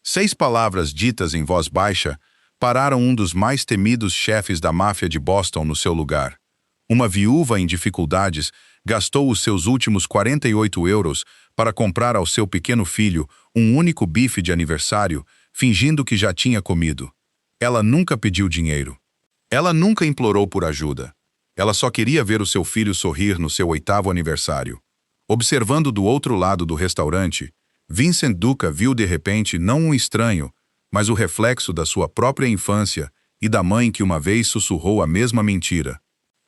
6 palavras ditas em voz baixa pararam um dos mais temidos chefes da máfia de Boston no seu lugar. Uma viúva em dificuldades gastou os seus últimos 48 euros para comprar ao seu pequeno filho um único bife de aniversário, fingindo que já tinha comido. Ela nunca pediu dinheiro. Ela nunca implorou por ajuda. Ela só queria ver o seu filho sorrir no seu 8º aniversário. Observando do outro lado do restaurante, Vincent Duca viu de repente não um estranho, mas o reflexo da sua própria infância e da mãe que uma vez sussurrou a mesma mentira.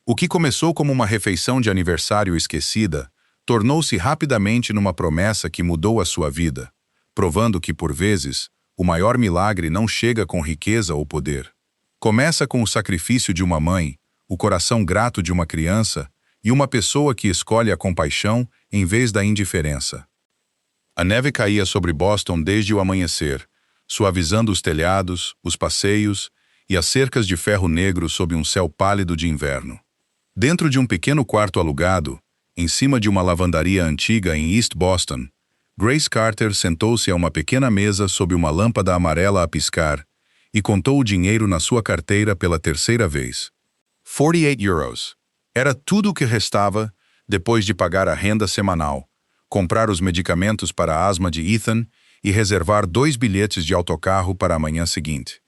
O que começou como uma refeição de aniversário esquecida, tornou-se rapidamente numa promessa que mudou a sua vida, provando que, por vezes, o maior milagre não chega com riqueza ou poder. Começa com o sacrifício de uma mãe, o coração grato de uma criança e uma pessoa que escolhe a compaixão em vez da indiferença. A neve caía sobre Boston desde o amanhecer, suavizando os telhados, os passeios e as cercas de ferro negro sob um céu pálido de inverno. Dentro de um pequeno quarto alugado, em cima de uma lavandaria antiga em East Boston, Grace Carter sentou-se a uma pequena mesa sob uma lâmpada amarela a piscar e contou o dinheiro na sua carteira pela 3ª vez. 48 euros. Era tudo o que restava depois de pagar a renda semanal, comprar os medicamentos para a asma de Ethan e reservar 2 bilhetes de autocarro para a manhã seguinte.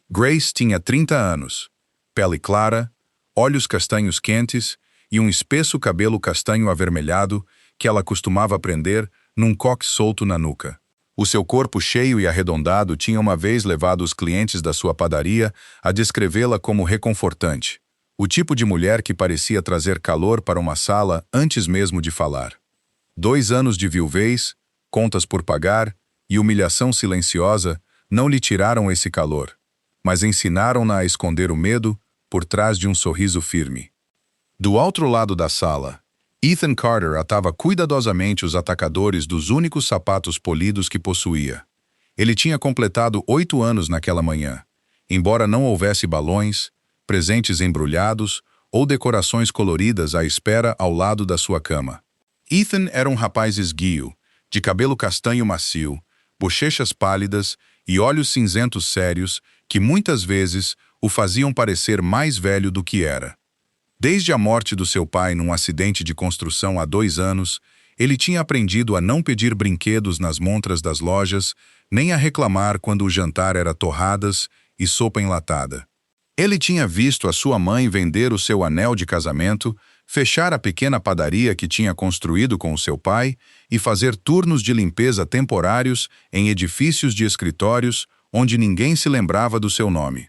Grace tinha 30 anos, pele clara, olhos castanhos quentes e um espesso cabelo castanho avermelhado que ela costumava prender num coque solto na nuca. O seu corpo cheio e arredondado tinha uma vez levado os clientes da sua padaria a descrevê-la como reconfortante, o tipo de mulher que parecia trazer calor para uma sala antes mesmo de falar. 2 anos de viuvez, contas por pagar e humilhação silenciosa não lhe tiraram esse calor, mas ensinaram-na a esconder o medo por trás de um sorriso firme. Do outro lado da sala, Ethan Carter atava cuidadosamente os atacadores dos únicos sapatos polidos que possuía. Ele tinha completado 8 anos naquela manhã, embora não houvesse balões, presentes embrulhados ou decorações coloridas à espera ao lado da sua cama. Ethan era um rapaz esguio, de cabelo castanho macio, bochechas pálidas e olhos cinzentos sérios que muitas vezes o faziam parecer mais velho do que era. Desde a morte do seu pai num acidente de construção há 2 anos, ele tinha aprendido a não pedir brinquedos nas montras das lojas, nem a reclamar quando o jantar era torradas e sopa enlatada. Ele tinha visto a sua mãe vender o seu anel de casamento, fechar a pequena padaria que tinha construído com o seu pai e fazer turnos de limpeza temporários em edifícios de escritórios onde ninguém se lembrava do seu nome.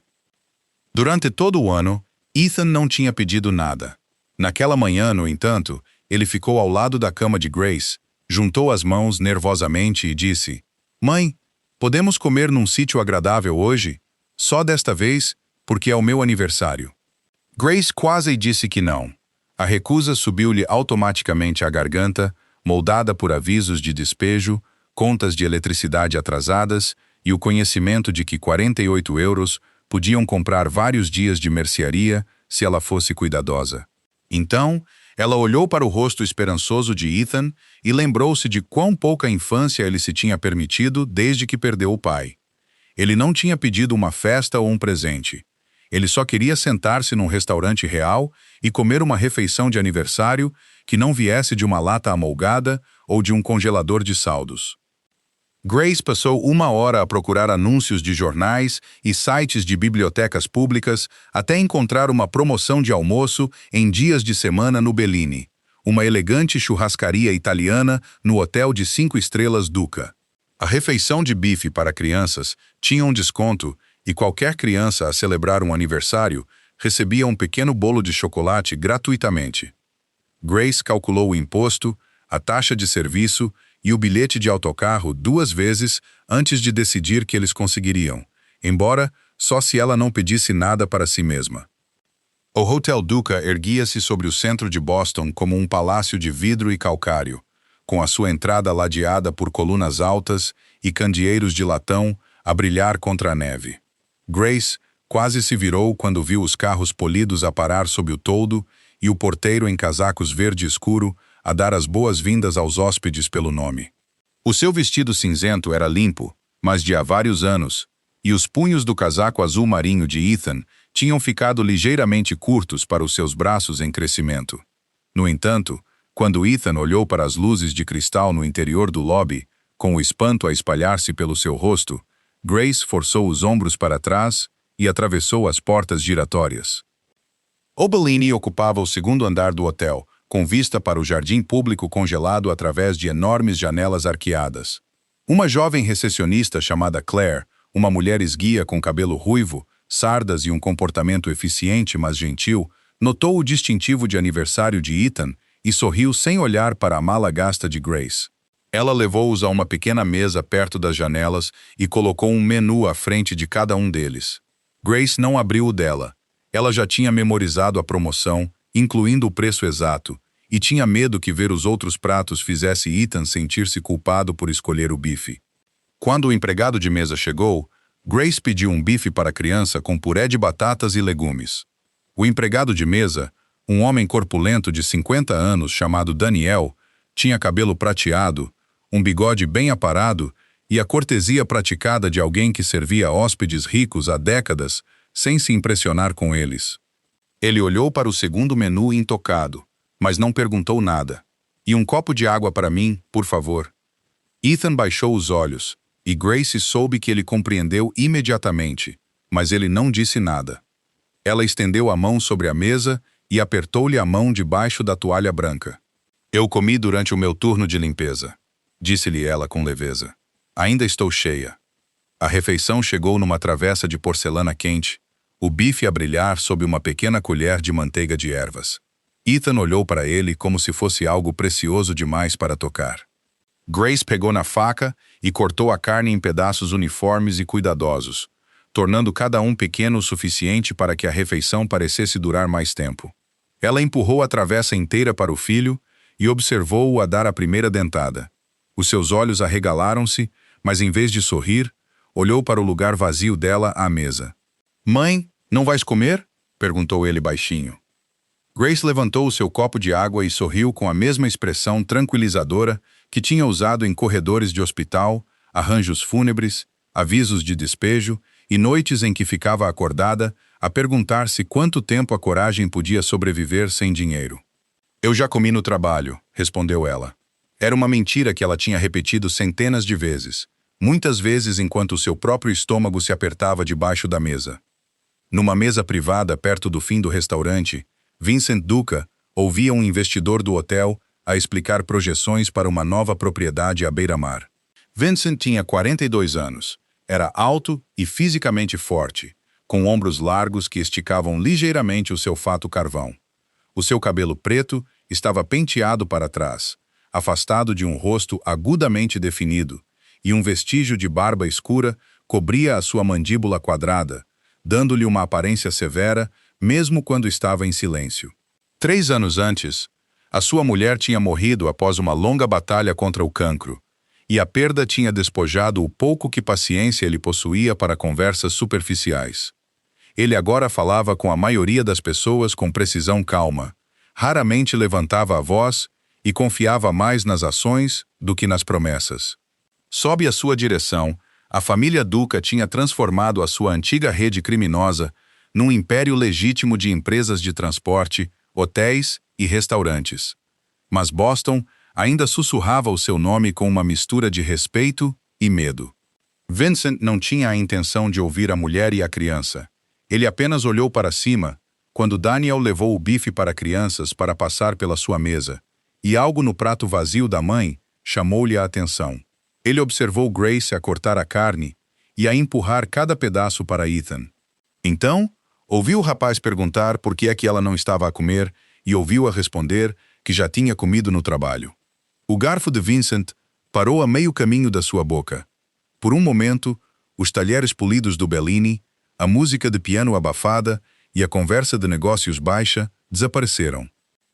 Durante todo o ano, Ethan não tinha pedido nada. Naquela manhã, no entanto, ele ficou ao lado da cama de Grace, juntou as mãos nervosamente e disse: "Mãe, podemos comer num sítio agradável hoje? Só desta vez, porque é o meu aniversário." Grace quase disse que não. A recusa subiu-lhe automaticamente à garganta, moldada por avisos de despejo, contas de eletricidade atrasadas e o conhecimento de que 48 euros podiam comprar vários dias de mercearia se ela fosse cuidadosa. Então, ela olhou para o rosto esperançoso de Ethan e lembrou-se de quão pouca infância ele se tinha permitido desde que perdeu o pai. Ele não tinha pedido uma festa ou um presente. Ele só queria sentar-se num restaurante real e comer uma refeição de aniversário que não viesse de uma lata amolgada ou de um congelador de saldos. Grace passou 1 hora a procurar anúncios de jornais e sites de bibliotecas públicas até encontrar uma promoção de almoço em dias de semana no Bellini, uma elegante churrascaria italiana no hotel de 5 estrelas Duca. A refeição de bife para crianças tinha um desconto e qualquer criança a celebrar um aniversário recebia um pequeno bolo de chocolate gratuitamente. Grace calculou o imposto, a taxa de serviço e o bilhete de autocarro 2 vezes antes de decidir que eles conseguiriam, embora só se ela não pedisse nada para si mesma. O Hotel Duca erguia-se sobre o centro de Boston como um palácio de vidro e calcário, com a sua entrada ladeada por colunas altas e candeeiros de latão a brilhar contra a neve. Grace quase se virou quando viu os carros polidos a parar sob o toldo e o porteiro em casacos verde escuro a dar as boas-vindas aos hóspedes pelo nome. O seu vestido cinzento era limpo, mas de há vários anos, e os punhos do casaco azul marinho de Ethan tinham ficado ligeiramente curtos para os seus braços em crescimento. No entanto, quando Ethan olhou para as luzes de cristal no interior do lobby, com o espanto a espalhar-se pelo seu rosto, Grace forçou os ombros para trás e atravessou as portas giratórias. O Bellini ocupava o segundo andar do hotel, com vista para o jardim público congelado através de enormes janelas arqueadas. Uma jovem recepcionista chamada Claire, uma mulher esguia com cabelo ruivo, sardas e um comportamento eficiente mas gentil, notou o distintivo de aniversário de Ethan e sorriu sem olhar para a mala gasta de Grace. Ela levou-os a uma pequena mesa perto das janelas e colocou um menu à frente de cada um deles. Grace não abriu o dela. Ela já tinha memorizado a promoção, incluindo o preço exato, e tinha medo que ver os outros pratos fizesse Ethan sentir-se culpado por escolher o bife. Quando o empregado de mesa chegou, Grace pediu um bife para a criança com puré de batatas e legumes. O empregado de mesa, um homem corpulento de 50 anos chamado Daniel, tinha cabelo prateado, um bigode bem aparado e a cortesia praticada de alguém que servia hóspedes ricos há décadas sem se impressionar com eles. Ele olhou para o segundo menu intocado, mas não perguntou nada. "E um copo de água para mim, por favor." Ethan baixou os olhos, e Grace soube que ele compreendeu imediatamente, mas ele não disse nada. Ela estendeu a mão sobre a mesa e apertou-lhe a mão debaixo da toalha branca. "Eu comi durante o meu turno de limpeza", disse-lhe ela com leveza. "Ainda estou cheia." A refeição chegou numa travessa de porcelana quente, o bife a brilhar sob uma pequena colher de manteiga de ervas. Ethan olhou para ele como se fosse algo precioso demais para tocar. Grace pegou na faca e cortou a carne em pedaços uniformes e cuidadosos, tornando cada um pequeno o suficiente para que a refeição parecesse durar mais tempo. Ela empurrou a travessa inteira para o filho e observou-o a dar a primeira dentada. Os seus olhos arregalaram-se, mas em vez de sorrir, olhou para o lugar vazio dela à mesa. "Mãe, não vais comer?" perguntou ele baixinho. Grace levantou o seu copo de água e sorriu com a mesma expressão tranquilizadora que tinha usado em corredores de hospital, arranjos fúnebres, avisos de despejo e noites em que ficava acordada a perguntar-se quanto tempo a coragem podia sobreviver sem dinheiro. "Eu já comi no trabalho", respondeu ela. Era uma mentira que ela tinha repetido centenas de vezes, muitas vezes enquanto o seu próprio estômago se apertava debaixo da mesa. Numa mesa privada perto do fim do restaurante, Vincent Duca ouvia um investidor do hotel a explicar projeções para uma nova propriedade à beira-mar. Vincent tinha 42 anos, era alto e fisicamente forte, com ombros largos que esticavam ligeiramente o seu fato carvão. O seu cabelo preto estava penteado para trás, afastado de um rosto agudamente definido, e um vestígio de barba escura cobria a sua mandíbula quadrada, dando-lhe uma aparência severa, mesmo quando estava em silêncio. 3 anos antes, a sua mulher tinha morrido após uma longa batalha contra o cancro, e a perda tinha despojado o pouco que paciência ele possuía para conversas superficiais. Ele agora falava com a maioria das pessoas com precisão calma, raramente levantava a voz e confiava mais nas ações do que nas promessas. Sob a sua direção, a família Duca tinha transformado a sua antiga rede criminosa num império legítimo de empresas de transporte, hotéis e restaurantes. Mas Boston ainda sussurrava o seu nome com uma mistura de respeito e medo. Vincent não tinha a intenção de ouvir a mulher e a criança. Ele apenas olhou para cima quando Daniel levou o bife para crianças para passar pela sua mesa, e algo no prato vazio da mãe chamou-lhe a atenção. Ele observou Grace a cortar a carne e a empurrar cada pedaço para Ethan. Então, ouviu o rapaz perguntar por que é que ela não estava a comer e ouviu-a responder que já tinha comido no trabalho. O garfo de Vincent parou a meio caminho da sua boca. Por um momento, os talheres polidos do Bellini, a música de piano abafada e a conversa de negócios baixa desapareceram.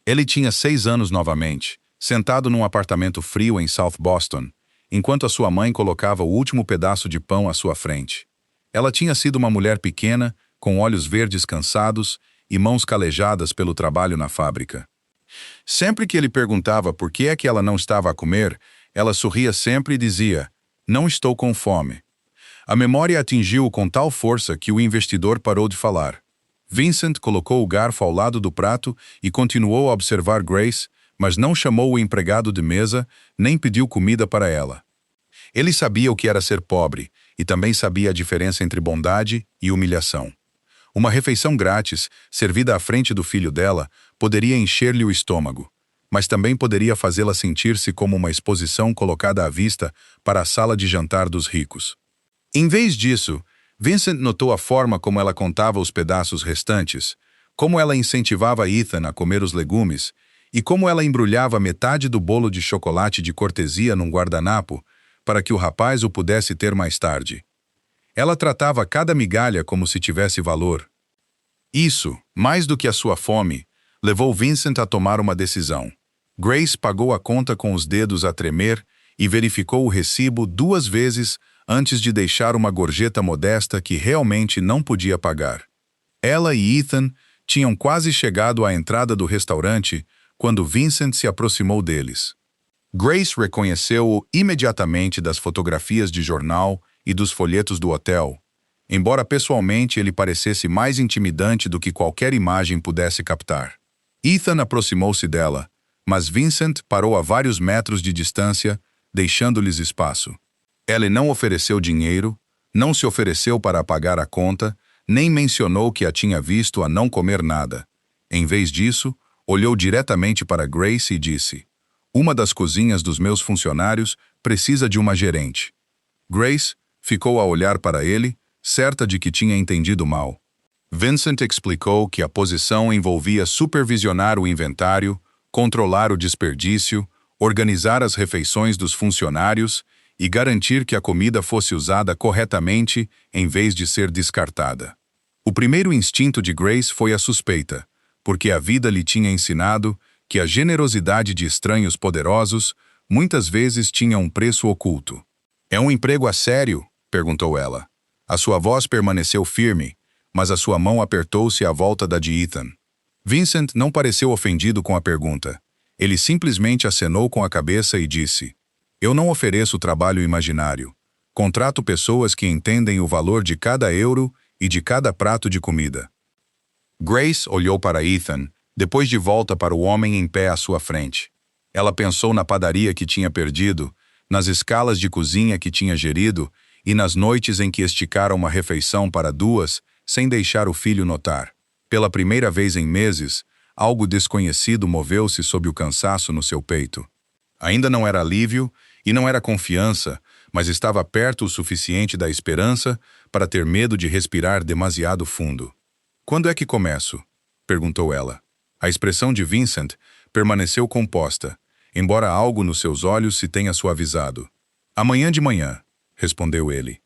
Ele tinha 6 anos novamente, sentado num apartamento frio em South Boston, enquanto a sua mãe colocava o último pedaço de pão à sua frente. Ela tinha sido uma mulher pequena, com olhos verdes cansados e mãos calejadas pelo trabalho na fábrica. Sempre que ele perguntava por que é que ela não estava a comer, ela sorria sempre e dizia: "Não estou com fome." A memória atingiu-o com tal força que o investidor parou de falar. Vincent colocou o garfo ao lado do prato e continuou a observar Grace, mas não chamou o empregado de mesa, nem pediu comida para ela. Ele sabia o que era ser pobre e também sabia a diferença entre bondade e humilhação. Uma refeição grátis, servida à frente do filho dela, poderia encher-lhe o estômago, mas também poderia fazê-la sentir-se como uma exposição colocada à vista para a sala de jantar dos ricos. Em vez disso, Vincent notou a forma como ela contava os pedaços restantes, como ela incentivava Ethan a comer os legumes e como ela embrulhava metade do bolo de chocolate de cortesia num guardanapo para que o rapaz o pudesse ter mais tarde. Ela tratava cada migalha como se tivesse valor. Isso, mais do que a sua fome, levou Vincent a tomar uma decisão. Grace pagou a conta com os dedos a tremer e verificou o recibo 2 vezes antes de deixar uma gorjeta modesta que realmente não podia pagar. Ela e Ethan tinham quase chegado à entrada do restaurante quando Vincent se aproximou deles. Grace reconheceu-o imediatamente das fotografias de jornal e dos folhetos do hotel, embora pessoalmente ele parecesse mais intimidante do que qualquer imagem pudesse captar. Ethan aproximou-se dela, mas Vincent parou a vários metros de distância, deixando-lhes espaço. Ela não ofereceu dinheiro, não se ofereceu para pagar a conta, nem mencionou que a tinha visto a não comer nada. Em vez disso, olhou diretamente para Grace e disse: "Uma das cozinhas dos meus funcionários precisa de uma gerente." Grace ficou a olhar para ele, certa de que tinha entendido mal. Vincent explicou que a posição envolvia supervisionar o inventário, controlar o desperdício, organizar as refeições dos funcionários e garantir que a comida fosse usada corretamente em vez de ser descartada. O primeiro instinto de Grace foi a suspeita, porque a vida lhe tinha ensinado que a generosidade de estranhos poderosos muitas vezes tinha um preço oculto. "É um emprego a sério?" perguntou ela. A sua voz permaneceu firme, mas a sua mão apertou-se à volta da de Ethan. Vincent não pareceu ofendido com a pergunta. Ele simplesmente acenou com a cabeça e disse: "Eu não ofereço trabalho imaginário. Contrato pessoas que entendem o valor de cada euro e de cada prato de comida." Grace olhou para Ethan, depois de volta para o homem em pé à sua frente. Ela pensou na padaria que tinha perdido, nas escalas de cozinha que tinha gerido e nas noites em que esticaram uma refeição para 2 sem deixar o filho notar. Pela primeira vez em meses, algo desconhecido moveu-se sob o cansaço no seu peito. Ainda não era alívio e não era confiança, mas estava perto o suficiente da esperança para ter medo de respirar demasiado fundo. "Quando é que começo?" perguntou ela. A expressão de Vincent permaneceu composta, embora algo nos seus olhos se tenha suavizado. "Amanhã de manhã", respondeu ele.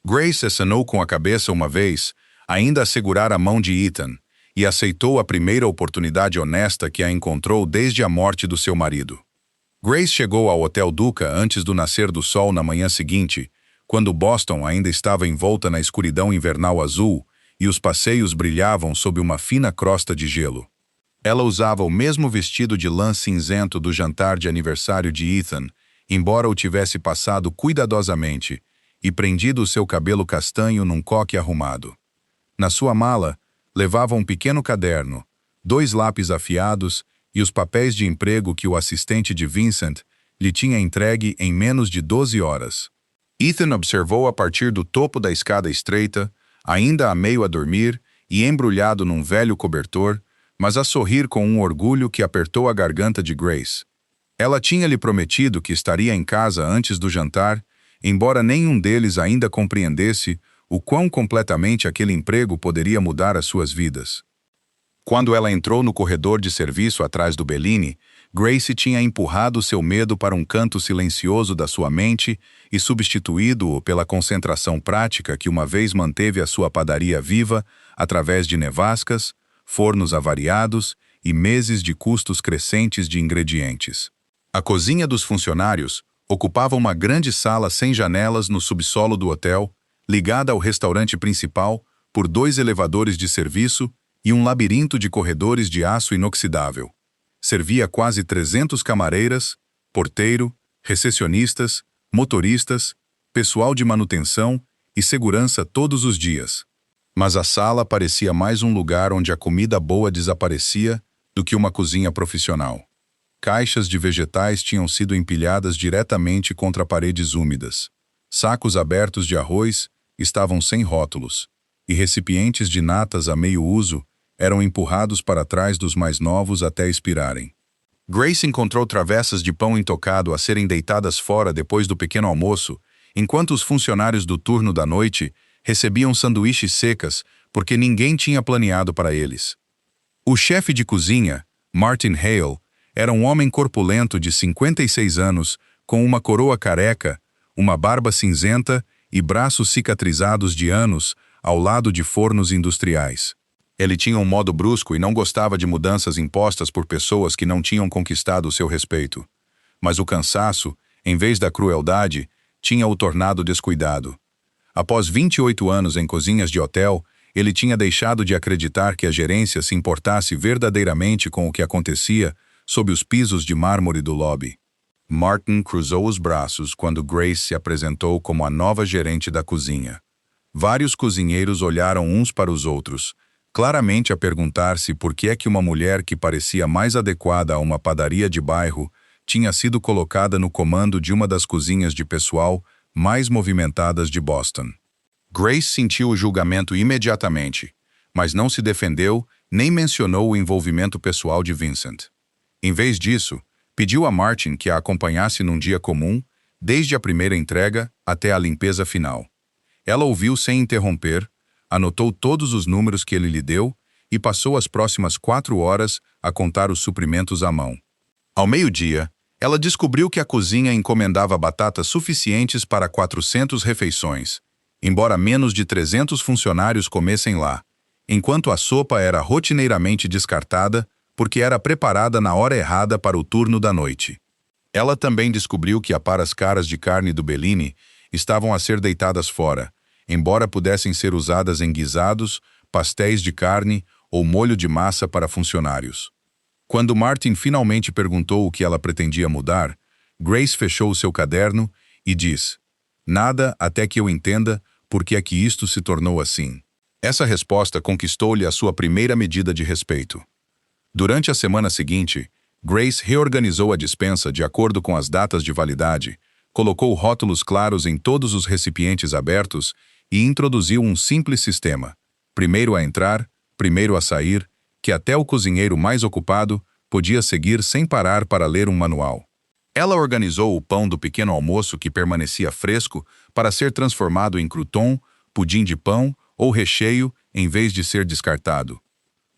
Grace acenou com a cabeça uma vez, ainda a segurar a mão de Ethan, e aceitou a primeira oportunidade honesta que a encontrou desde a morte do seu marido. Grace chegou ao Hotel Duca antes do nascer do sol na manhã seguinte, quando Boston ainda estava envolta na escuridão invernal azul e os passeios brilhavam sob uma fina crosta de gelo. Ela usava o mesmo vestido de lã cinzento do jantar de aniversário de Ethan, embora o tivesse passado cuidadosamente, e prendido o seu cabelo castanho num coque arrumado. Na sua mala, levava um pequeno caderno, 2 lápis afiados e os papéis de emprego que o assistente de Vincent lhe tinha entregue em menos de 12 horas. Ethan observou a partir do topo da escada estreita, ainda a meio a dormir e embrulhado num velho cobertor, mas a sorrir com um orgulho que apertou a garganta de Grace. Ela tinha-lhe prometido que estaria em casa antes do jantar, embora nenhum deles ainda compreendesse o quão completamente aquele emprego poderia mudar as suas vidas. Quando ela entrou no corredor de serviço atrás do Bellini, Grace tinha empurrado seu medo para um canto silencioso da sua mente e substituído-o pela concentração prática que uma vez manteve a sua padaria viva através de nevascas, fornos avariados e meses de custos crescentes de ingredientes. A cozinha dos funcionários ocupava uma grande sala sem janelas no subsolo do hotel, ligada ao restaurante principal por 2 elevadores de serviço e um labirinto de corredores de aço inoxidável. Servia quase 300 camareiras, porteiro, recepcionistas, motoristas, pessoal de manutenção e segurança todos os dias. Mas a sala parecia mais um lugar onde a comida boa desaparecia do que uma cozinha profissional. Caixas de vegetais tinham sido empilhadas diretamente contra paredes úmidas. Sacos abertos de arroz estavam sem rótulos, e recipientes de natas a meio uso eram empurrados para trás dos mais novos até expirarem. Grace encontrou travessas de pão intocado a serem deitadas fora depois do pequeno almoço, enquanto os funcionários do turno da noite recebiam sanduíches secas porque ninguém tinha planeado para eles. O chefe de cozinha, Martin Hale, era um homem corpulento de 56 anos, com uma coroa careca, uma barba cinzenta e braços cicatrizados de anos ao lado de fornos industriais. Ele tinha um modo brusco e não gostava de mudanças impostas por pessoas que não tinham conquistado o seu respeito. Mas o cansaço, em vez da crueldade, tinha-o tornado descuidado. Após 28 anos em cozinhas de hotel, ele tinha deixado de acreditar que a gerência se importasse verdadeiramente com o que acontecia sob os pisos de mármore do lobby. Martin cruzou os braços quando Grace se apresentou como a nova gerente da cozinha. Vários cozinheiros olharam uns para os outros, claramente a perguntar-se por que é que uma mulher que parecia mais adequada a uma padaria de bairro tinha sido colocada no comando de uma das cozinhas de pessoal mais movimentadas de Boston. Grace sentiu o julgamento imediatamente, mas não se defendeu nem mencionou o envolvimento pessoal de Vincent. Em vez disso, pediu a Martin que a acompanhasse num dia comum, desde a primeira entrega até a limpeza final. Ela ouviu sem interromper, anotou todos os números que ele lhe deu e passou as próximas 4 horas a contar os suprimentos à mão. Ao meio-dia, ela descobriu que a cozinha encomendava batatas suficientes para 400 refeições, embora menos de 300 funcionários comessem lá, enquanto a sopa era rotineiramente descartada porque era preparada na hora errada para o turno da noite. Ela também descobriu que aparas caras de carne do Bellini estavam a ser deitadas fora, embora pudessem ser usadas em guisados, pastéis de carne ou molho de massa para funcionários. Quando Martin finalmente perguntou o que ela pretendia mudar, Grace fechou o seu caderno e disse: "Nada até que eu entenda por que é que isto se tornou assim." Essa resposta conquistou-lhe a sua primeira medida de respeito. Durante a semana seguinte, Grace reorganizou a despensa de acordo com as datas de validade, colocou rótulos claros em todos os recipientes abertos e introduziu um simples sistema: primeiro a entrar, primeiro a sair, que até o cozinheiro mais ocupado podia seguir sem parar para ler um manual. Ela organizou o pão do pequeno almoço que permanecia fresco para ser transformado em crouton, pudim de pão ou recheio em vez de ser descartado.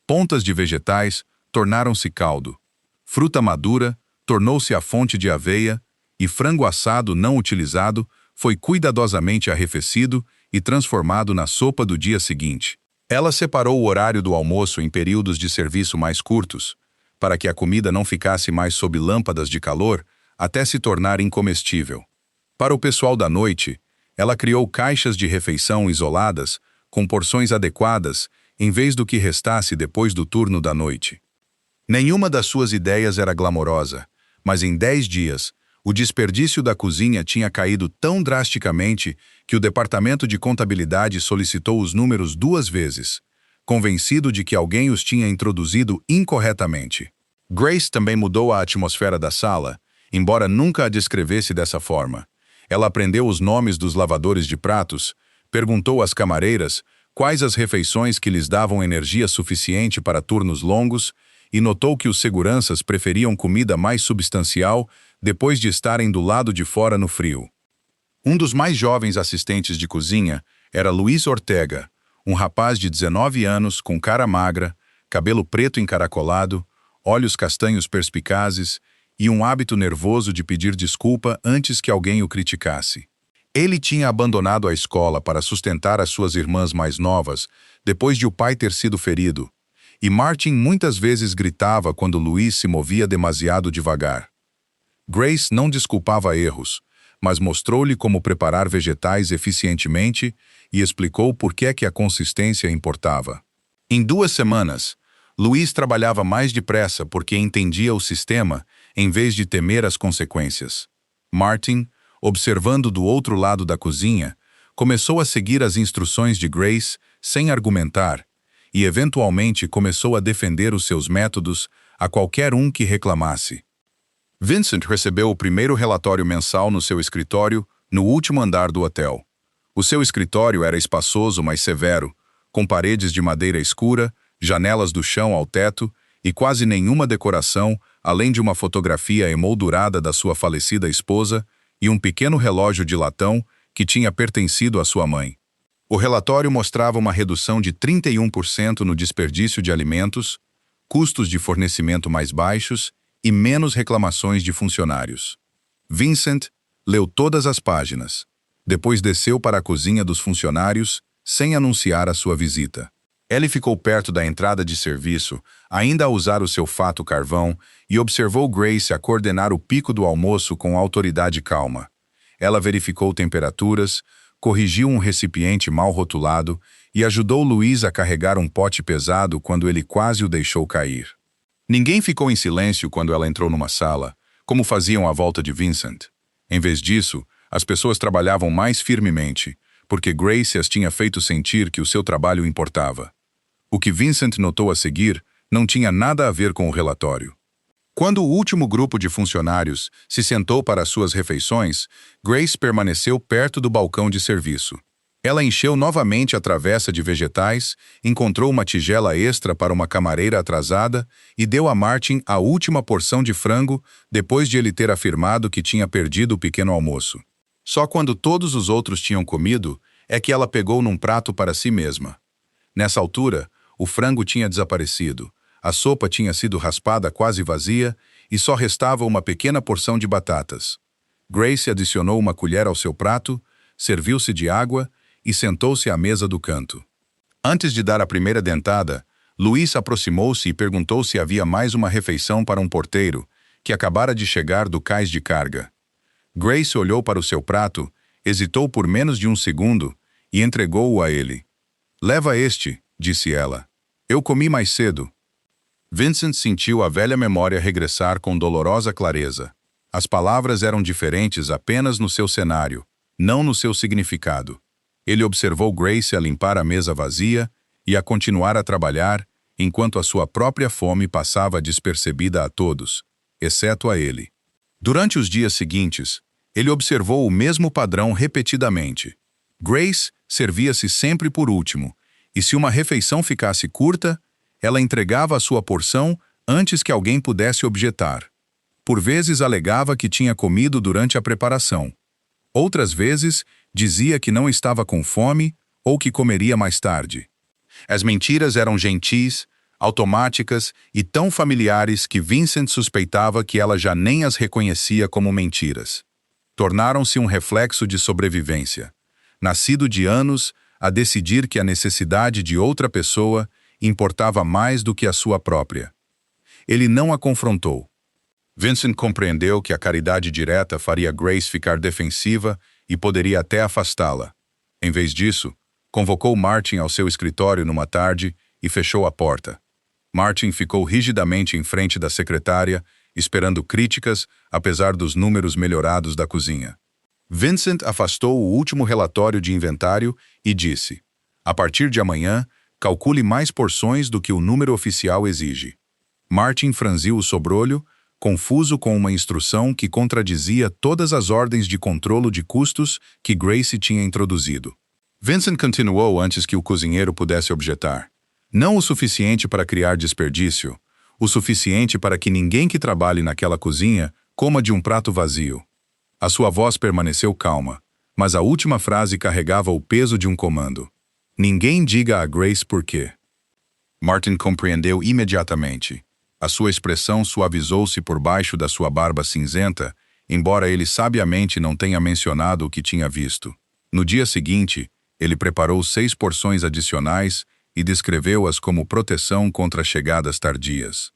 Pontas de vegetais tornaram-se caldo. Fruta madura tornou-se a fonte de aveia e frango assado não utilizado foi cuidadosamente arrefecido e transformado na sopa do dia seguinte. Ela separou o horário do almoço em períodos de serviço mais curtos, para que a comida não ficasse mais sob lâmpadas de calor até se tornar incomestível. Para o pessoal da noite, ela criou caixas de refeição isoladas, com porções adequadas, em vez do que restasse depois do turno da noite. Nenhuma das suas ideias era glamourosa, mas em 10 dias, o desperdício da cozinha tinha caído tão drasticamente que o departamento de contabilidade solicitou os números 2 vezes, convencido de que alguém os tinha introduzido incorretamente. Grace também mudou a atmosfera da sala, embora nunca a descrevesse dessa forma. Ela aprendeu os nomes dos lavadores de pratos, perguntou às camareiras quais as refeições que lhes davam energia suficiente para turnos longos e notou que os seguranças preferiam comida mais substancial depois de estarem do lado de fora no frio. Um dos mais jovens assistentes de cozinha era Luiz Ortega, um rapaz de 19 anos com cara magra, cabelo preto encaracolado, olhos castanhos perspicazes e um hábito nervoso de pedir desculpa antes que alguém o criticasse. Ele tinha abandonado a escola para sustentar as suas irmãs mais novas depois de o pai ter sido ferido, e Martin muitas vezes gritava quando Luiz se movia demasiado devagar. Grace não desculpava erros, mas mostrou-lhe como preparar vegetais eficientemente e explicou por que é que a consistência importava. Em 2 semanas, Luiz trabalhava mais depressa porque entendia o sistema em vez de temer as consequências. Martin, observando do outro lado da cozinha, começou a seguir as instruções de Grace sem argumentar e, eventualmente, começou a defender os seus métodos a qualquer um que reclamasse. Vincent recebeu o primeiro relatório mensal no seu escritório, no último andar do hotel. O seu escritório era espaçoso, mas severo, com paredes de madeira escura, janelas do chão ao teto e quase nenhuma decoração, além de uma fotografia emoldurada da sua falecida esposa e um pequeno relógio de latão que tinha pertencido à sua mãe. O relatório mostrava uma redução de 31% no desperdício de alimentos, custos de fornecimento mais baixos e menos reclamações de funcionários. Vincent leu todas as páginas. Depois desceu para a cozinha dos funcionários, sem anunciar a sua visita. Ele ficou perto da entrada de serviço, ainda a usar o seu fato carvão, e observou Grace a coordenar o pico do almoço com autoridade calma. Ela verificou temperaturas, corrigiu um recipiente mal rotulado e ajudou Luiz a carregar um pote pesado quando ele quase o deixou cair. Ninguém ficou em silêncio quando ela entrou numa sala, como faziam à volta de Vincent. Em vez disso, as pessoas trabalhavam mais firmemente, porque Grace as tinha feito sentir que o seu trabalho importava. O que Vincent notou a seguir não tinha nada a ver com o relatório. Quando o último grupo de funcionários se sentou para as suas refeições, Grace permaneceu perto do balcão de serviço. Ela encheu novamente a travessa de vegetais, encontrou uma tigela extra para uma camareira atrasada e deu a Martin a última porção de frango depois de ele ter afirmado que tinha perdido o pequeno almoço. Só quando todos os outros tinham comido é que ela pegou num prato para si mesma. Nessa altura, o frango tinha desaparecido, a sopa tinha sido raspada quase vazia e só restava uma pequena porção de batatas. Grace adicionou uma colher ao seu prato, serviu-se de água e sentou-se à mesa do canto. Antes de dar a primeira dentada, Luiz aproximou-se e perguntou se havia mais uma refeição para um porteiro, que acabara de chegar do cais de carga. Grace olhou para o seu prato, hesitou por menos de um segundo e entregou-o a ele. "Leva este", disse ela. "Eu comi mais cedo." Vincent sentiu a velha memória regressar com dolorosa clareza. As palavras eram diferentes apenas no seu cenário, não no seu significado. Ele observou Grace a limpar a mesa vazia e a continuar a trabalhar, enquanto a sua própria fome passava despercebida a todos, exceto a ele. Durante os dias seguintes, ele observou o mesmo padrão repetidamente. Grace servia-se sempre por último, e se uma refeição ficasse curta, ela entregava a sua porção antes que alguém pudesse objetar. Por vezes alegava que tinha comido durante a preparação. Outras vezes, dizia que não estava com fome ou que comeria mais tarde. As mentiras eram gentis, automáticas e tão familiares que Vincent suspeitava que ela já nem as reconhecia como mentiras. Tornaram-se um reflexo de sobrevivência, nascido de anos a decidir que a necessidade de outra pessoa importava mais do que a sua própria. Ele não a confrontou. Vincent compreendeu que a caridade direta faria Grace ficar defensiva e poderia até afastá-la. Em vez disso, convocou Martin ao seu escritório numa tarde e fechou a porta. Martin ficou rigidamente em frente da secretária, esperando críticas, apesar dos números melhorados da cozinha. Vincent afastou o último relatório de inventário e disse: "A partir de amanhã, calcule mais porções do que o número oficial exige." Martin franziu o sobrolho, confuso com uma instrução que contradizia todas as ordens de controlo de custos que Grace tinha introduzido. Vincent continuou antes que o cozinheiro pudesse objetar. Não o suficiente para criar desperdício, o suficiente para que ninguém que trabalhe naquela cozinha coma de um prato vazio. A sua voz permaneceu calma, mas a última frase carregava o peso de um comando. "Ninguém diga a Grace por quê." Martin compreendeu imediatamente. A sua expressão suavizou-se por baixo da sua barba cinzenta, embora ele sabiamente não tenha mencionado o que tinha visto. No dia seguinte, ele preparou 6 porções adicionais e descreveu-as como proteção contra chegadas tardias.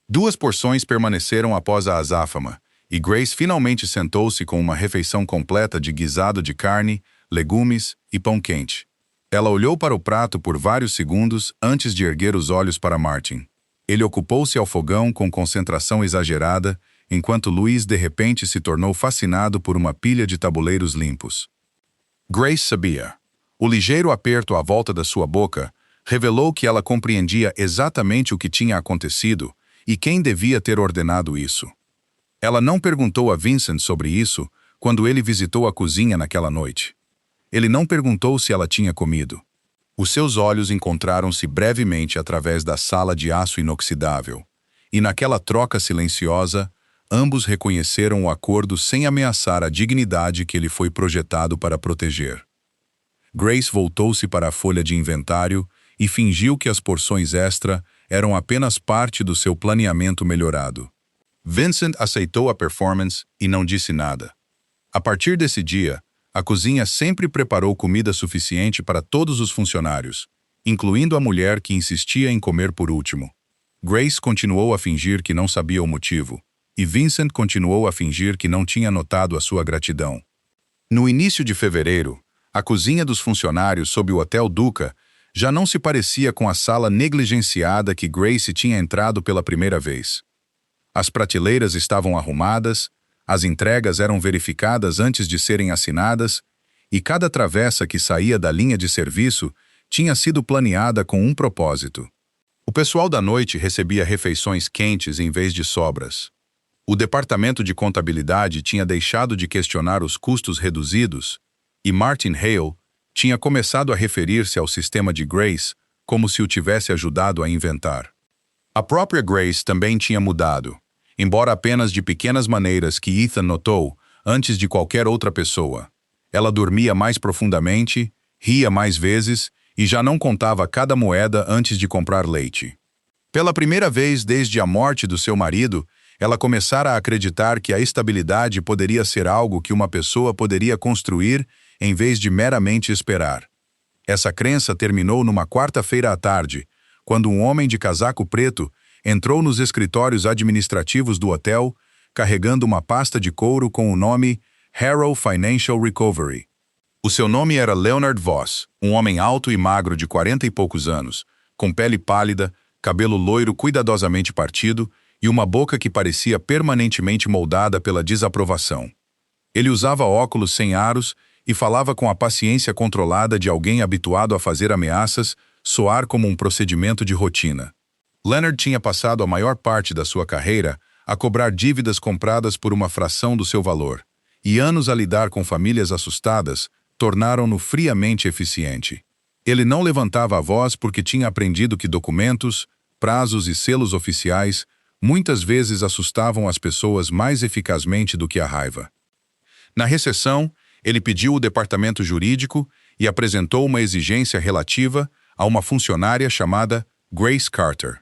2 porções permaneceram após a azáfama, e Grace finalmente sentou-se com uma refeição completa de guisado de carne, legumes e pão quente. Ela olhou para o prato por vários segundos antes de erguer os olhos para Martin. Ele ocupou-se ao fogão com concentração exagerada, enquanto Luiz de repente se tornou fascinado por uma pilha de tabuleiros limpos. Grace sabia. O ligeiro aperto à volta da sua boca revelou que ela compreendia exatamente o que tinha acontecido e quem devia ter ordenado isso. Ela não perguntou a Vincent sobre isso quando ele visitou a cozinha naquela noite. Ele não perguntou se ela tinha comido. Os seus olhos encontraram-se brevemente através da sala de aço inoxidável, e naquela troca silenciosa, ambos reconheceram o acordo sem ameaçar a dignidade que ele foi projetado para proteger. Grace voltou-se para a folha de inventário e fingiu que as porções extra eram apenas parte do seu planeamento melhorado. Vincent aceitou a performance e não disse nada. A partir desse dia, a cozinha sempre preparou comida suficiente para todos os funcionários, incluindo a mulher que insistia em comer por último. Grace continuou a fingir que não sabia o motivo, e Vincent continuou a fingir que não tinha notado a sua gratidão. No início de fevereiro, a cozinha dos funcionários sob o Hotel Duca já não se parecia com a sala negligenciada que Grace tinha entrado pela primeira vez. As prateleiras estavam arrumadas, as entregas eram verificadas antes de serem assinadas, e cada travessa que saía da linha de serviço tinha sido planeada com um propósito. O pessoal da noite recebia refeições quentes em vez de sobras. O departamento de contabilidade tinha deixado de questionar os custos reduzidos, e Martin Hale tinha começado a referir-se ao sistema de Grace como se o tivesse ajudado a inventar. A própria Grace também tinha mudado, embora apenas de pequenas maneiras que Ethan notou antes de qualquer outra pessoa. Ela dormia mais profundamente, ria mais vezes e já não contava cada moeda antes de comprar leite. Pela primeira vez desde a morte do seu marido, ela começara a acreditar que a estabilidade poderia ser algo que uma pessoa poderia construir em vez de meramente esperar. Essa crença terminou numa quarta-feira à tarde, quando um homem de casaco preto entrou nos escritórios administrativos do hotel, carregando uma pasta de couro com o nome Harrow Financial Recovery. O seu nome era Leonard Voss, um homem alto e magro de 40 e poucos anos, com pele pálida, cabelo loiro cuidadosamente partido e uma boca que parecia permanentemente moldada pela desaprovação. Ele usava óculos sem aros e falava com a paciência controlada de alguém habituado a fazer ameaças soar como um procedimento de rotina. Leonard tinha passado a maior parte da sua carreira a cobrar dívidas compradas por uma fração do seu valor, e anos a lidar com famílias assustadas tornaram-no friamente eficiente. Ele não levantava a voz porque tinha aprendido que documentos, prazos e selos oficiais muitas vezes assustavam as pessoas mais eficazmente do que a raiva. Na recessão, ele pediu o departamento jurídico e apresentou uma exigência relativa a uma funcionária chamada Grace Carter.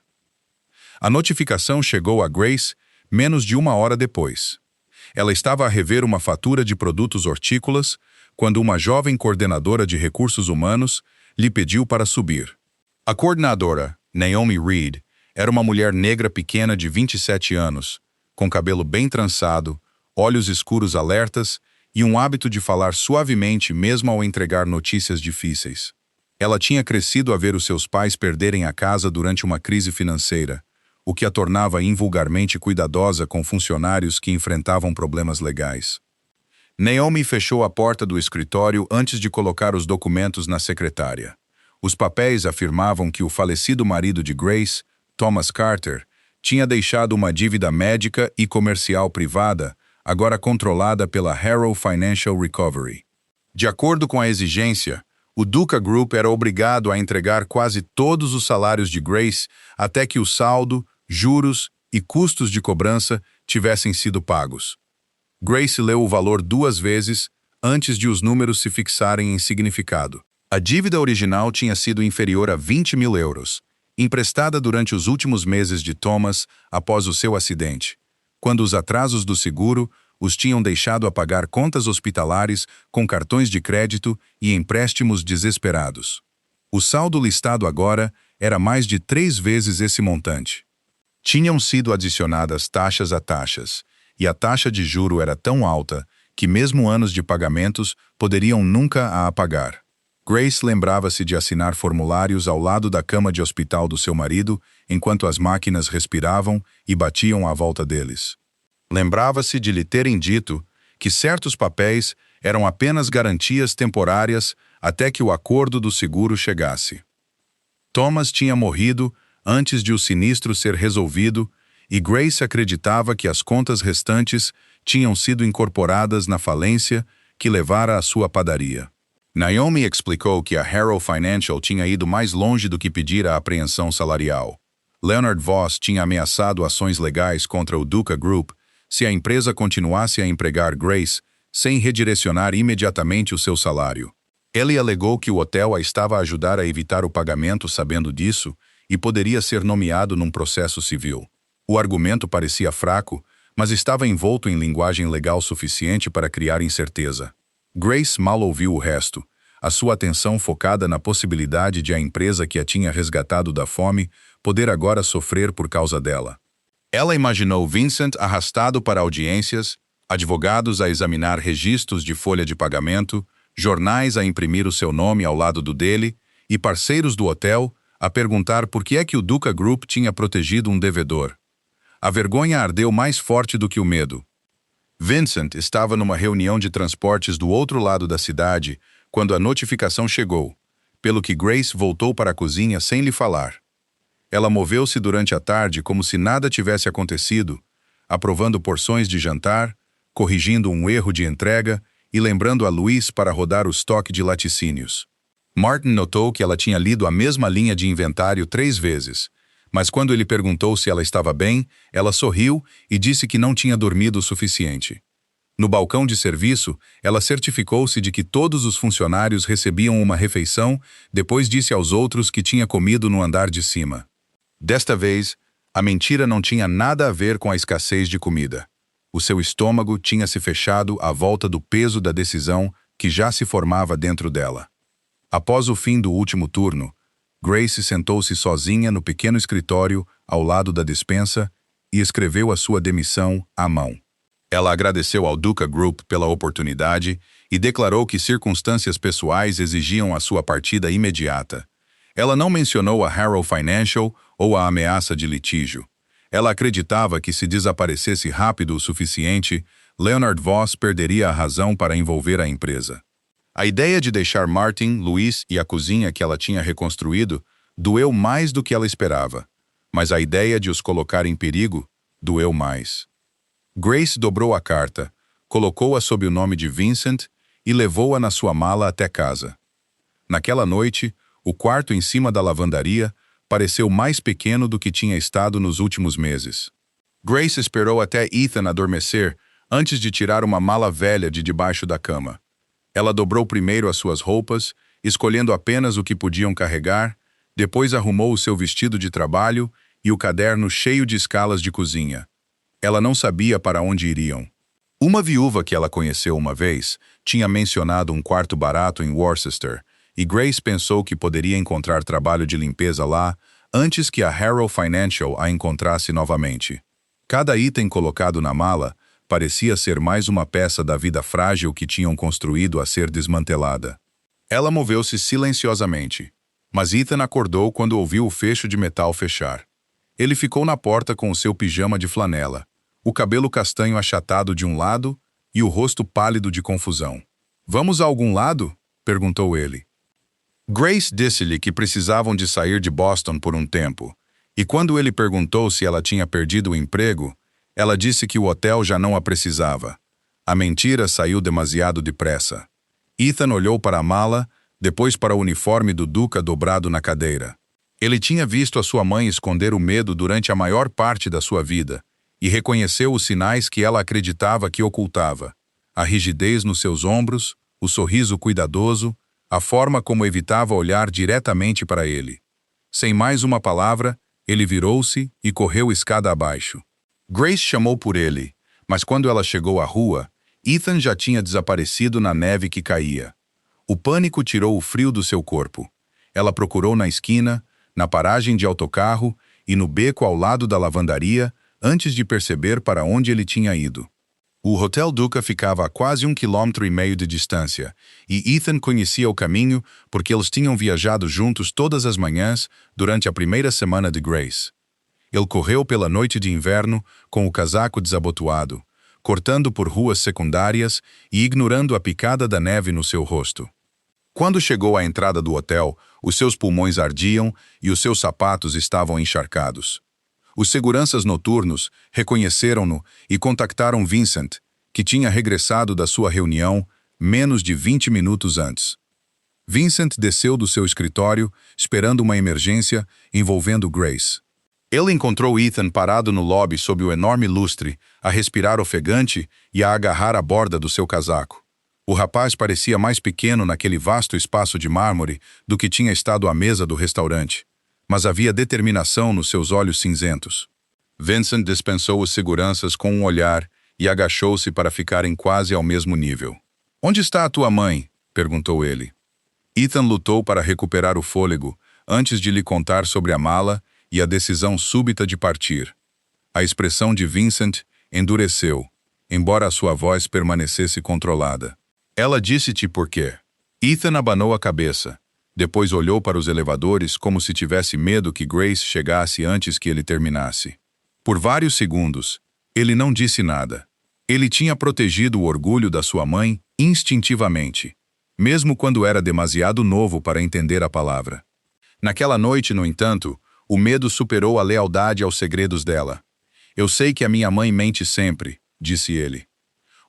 A notificação chegou a Grace menos de uma hora depois. Ela estava a rever uma fatura de produtos hortícolas quando uma jovem coordenadora de recursos humanos lhe pediu para subir. A coordenadora, Naomi Reed, era uma mulher negra pequena de 27 anos, com cabelo bem trançado, olhos escuros alertas e um hábito de falar suavemente mesmo ao entregar notícias difíceis. Ela tinha crescido a ver os seus pais perderem a casa durante uma crise financeira, o que a tornava invulgarmente cuidadosa com funcionários que enfrentavam problemas legais. Naomi fechou a porta do escritório antes de colocar os documentos na secretária. Os papéis afirmavam que o falecido marido de Grace, Thomas Carter, tinha deixado uma dívida médica e comercial privada, agora controlada pela Harrow Financial Recovery. De acordo com a exigência, o Duca Group era obrigado a entregar quase todos os salários de Grace até que o saldo, juros e custos de cobrança tivessem sido pagos. Grace leu o valor 2 vezes antes de os números se fixarem em significado. A dívida original tinha sido inferior a 20 mil euros, emprestada durante os últimos meses de Thomas após o seu acidente, quando os atrasos do seguro os tinham deixado a pagar contas hospitalares com cartões de crédito e empréstimos desesperados. O saldo listado agora era mais de 3 vezes esse montante. Tinham sido adicionadas taxas a taxas, e a taxa de juro era tão alta que mesmo anos de pagamentos poderiam nunca a apagar. Grace lembrava-se de assinar formulários ao lado da cama de hospital do seu marido enquanto as máquinas respiravam e batiam à volta deles. Lembrava-se de lhe terem dito que certos papéis eram apenas garantias temporárias até que o acordo do seguro chegasse. Thomas tinha morrido antes de o sinistro ser resolvido e Grace acreditava que as contas restantes tinham sido incorporadas na falência que levara à sua padaria. Naomi explicou que a Harrow Financial tinha ido mais longe do que pedir a apreensão salarial. Leonard Voss tinha ameaçado ações legais contra o Duca Group se a empresa continuasse a empregar Grace sem redirecionar imediatamente o seu salário. Ele alegou que o hotel a estava a ajudar a evitar o pagamento sabendo disso e poderia ser nomeado num processo civil. O argumento parecia fraco, mas estava envolto em linguagem legal suficiente para criar incerteza. Grace mal ouviu o resto, a sua atenção focada na possibilidade de a empresa que a tinha resgatado da fome poder agora sofrer por causa dela. Ela imaginou Vincent arrastado para audiências, advogados a examinar registros de folha de pagamento, jornais a imprimir o seu nome ao lado do dele e parceiros do hotel a perguntar por que é que o Duca Group tinha protegido um devedor. A vergonha ardeu mais forte do que o medo. Vincent estava numa reunião de transportes do outro lado da cidade quando a notificação chegou, pelo que Grace voltou para a cozinha sem lhe falar. Ela moveu-se durante a tarde como se nada tivesse acontecido, aprovando porções de jantar, corrigindo um erro de entrega e lembrando a Louise para rodar o estoque de laticínios. Martin notou que ela tinha lido a mesma linha de inventário 3 vezes, mas quando ele perguntou se ela estava bem, ela sorriu e disse que não tinha dormido o suficiente. No balcão de serviço, ela certificou-se de que todos os funcionários recebiam uma refeição, depois disse aos outros que tinha comido no andar de cima. Desta vez, a mentira não tinha nada a ver com a escassez de comida. O seu estômago tinha se fechado à volta do peso da decisão que já se formava dentro dela. Após o fim do último turno, Grace sentou-se sozinha no pequeno escritório ao lado da despensa e escreveu a sua demissão à mão. Ela agradeceu ao Duca Group pela oportunidade e declarou que circunstâncias pessoais exigiam a sua partida imediata. Ela não mencionou a Harrow Financial ou a ameaça de litígio. Ela acreditava que se desaparecesse rápido o suficiente, Leonard Voss perderia a razão para envolver a empresa. A ideia de deixar Martin, Louise e a cozinha que ela tinha reconstruído doeu mais do que ela esperava, mas a ideia de os colocar em perigo doeu mais. Grace dobrou a carta, colocou-a sob o nome de Vincent e levou-a na sua mala até casa. Naquela noite, o quarto em cima da lavandaria pareceu mais pequeno do que tinha estado nos últimos meses. Grace esperou até Ethan adormecer antes de tirar uma mala velha de debaixo da cama. Ela dobrou primeiro as suas roupas, escolhendo apenas o que podiam carregar, depois arrumou o seu vestido de trabalho e o caderno cheio de escalas de cozinha. Ela não sabia para onde iriam. Uma viúva que ela conheceu uma vez tinha mencionado um quarto barato em Worcester, e Grace pensou que poderia encontrar trabalho de limpeza lá antes que a Harrow Financial a encontrasse novamente. Cada item colocado na mala parecia ser mais uma peça da vida frágil que tinham construído a ser desmantelada. Ela moveu-se silenciosamente, mas Ethan acordou quando ouviu o fecho de metal fechar. Ele ficou na porta com o seu pijama de flanela, o cabelo castanho achatado de um lado e o rosto pálido de confusão. "Vamos a algum lado?" perguntou ele. Grace disse-lhe que precisavam de sair de Boston por um tempo, e quando ele perguntou se ela tinha perdido o emprego, ela disse que o hotel já não a precisava. A mentira saiu demasiado depressa. Ethan olhou para a mala, depois para o uniforme do Duca dobrado na cadeira. Ele tinha visto a sua mãe esconder o medo durante a maior parte da sua vida, e reconheceu os sinais que ela acreditava que ocultava: a rigidez nos seus ombros, o sorriso cuidadoso, a forma como evitava olhar diretamente para ele. Sem mais uma palavra, ele virou-se e correu escada abaixo. Grace chamou por ele, mas quando ela chegou à rua, Ethan já tinha desaparecido na neve que caía. O pânico tirou o frio do seu corpo. Ela procurou na esquina, na paragem de autocarro e no beco ao lado da lavandaria antes de perceber para onde ele tinha ido. O Hotel Duca ficava a quase 1,5 km de distância, e Ethan conhecia o caminho porque eles tinham viajado juntos todas as manhãs durante a primeira semana de Grace. Ele correu pela noite de inverno com o casaco desabotoado, cortando por ruas secundárias e ignorando a picada da neve no seu rosto. Quando chegou à entrada do hotel, os seus pulmões ardiam e os seus sapatos estavam encharcados. Os seguranças noturnos reconheceram-no e contactaram Vincent, que tinha regressado da sua reunião menos de 20 minutos antes. Vincent desceu do seu escritório, esperando uma emergência envolvendo Grace. Ele encontrou Ethan parado no lobby sob o enorme lustre, a respirar ofegante e a agarrar a borda do seu casaco. O rapaz parecia mais pequeno naquele vasto espaço de mármore do que tinha estado à mesa do restaurante, mas havia determinação nos seus olhos cinzentos. Vincent dispensou os seguranças com um olhar e agachou-se para ficarem quase ao mesmo nível. "Onde está a tua mãe?" perguntou ele. Ethan lutou para recuperar o fôlego antes de lhe contar sobre a mala e a decisão súbita de partir. A expressão de Vincent endureceu, embora a sua voz permanecesse controlada. "Ela disse-te por quê?" Ethan abanou a cabeça. Depois olhou para os elevadores como se tivesse medo que Grace chegasse antes que ele terminasse. Por vários segundos, ele não disse nada. Ele tinha protegido o orgulho da sua mãe instintivamente, mesmo quando era demasiado novo para entender a palavra. Naquela noite, no entanto, o medo superou a lealdade aos segredos dela. "Eu sei que a minha mãe mente sempre", disse ele.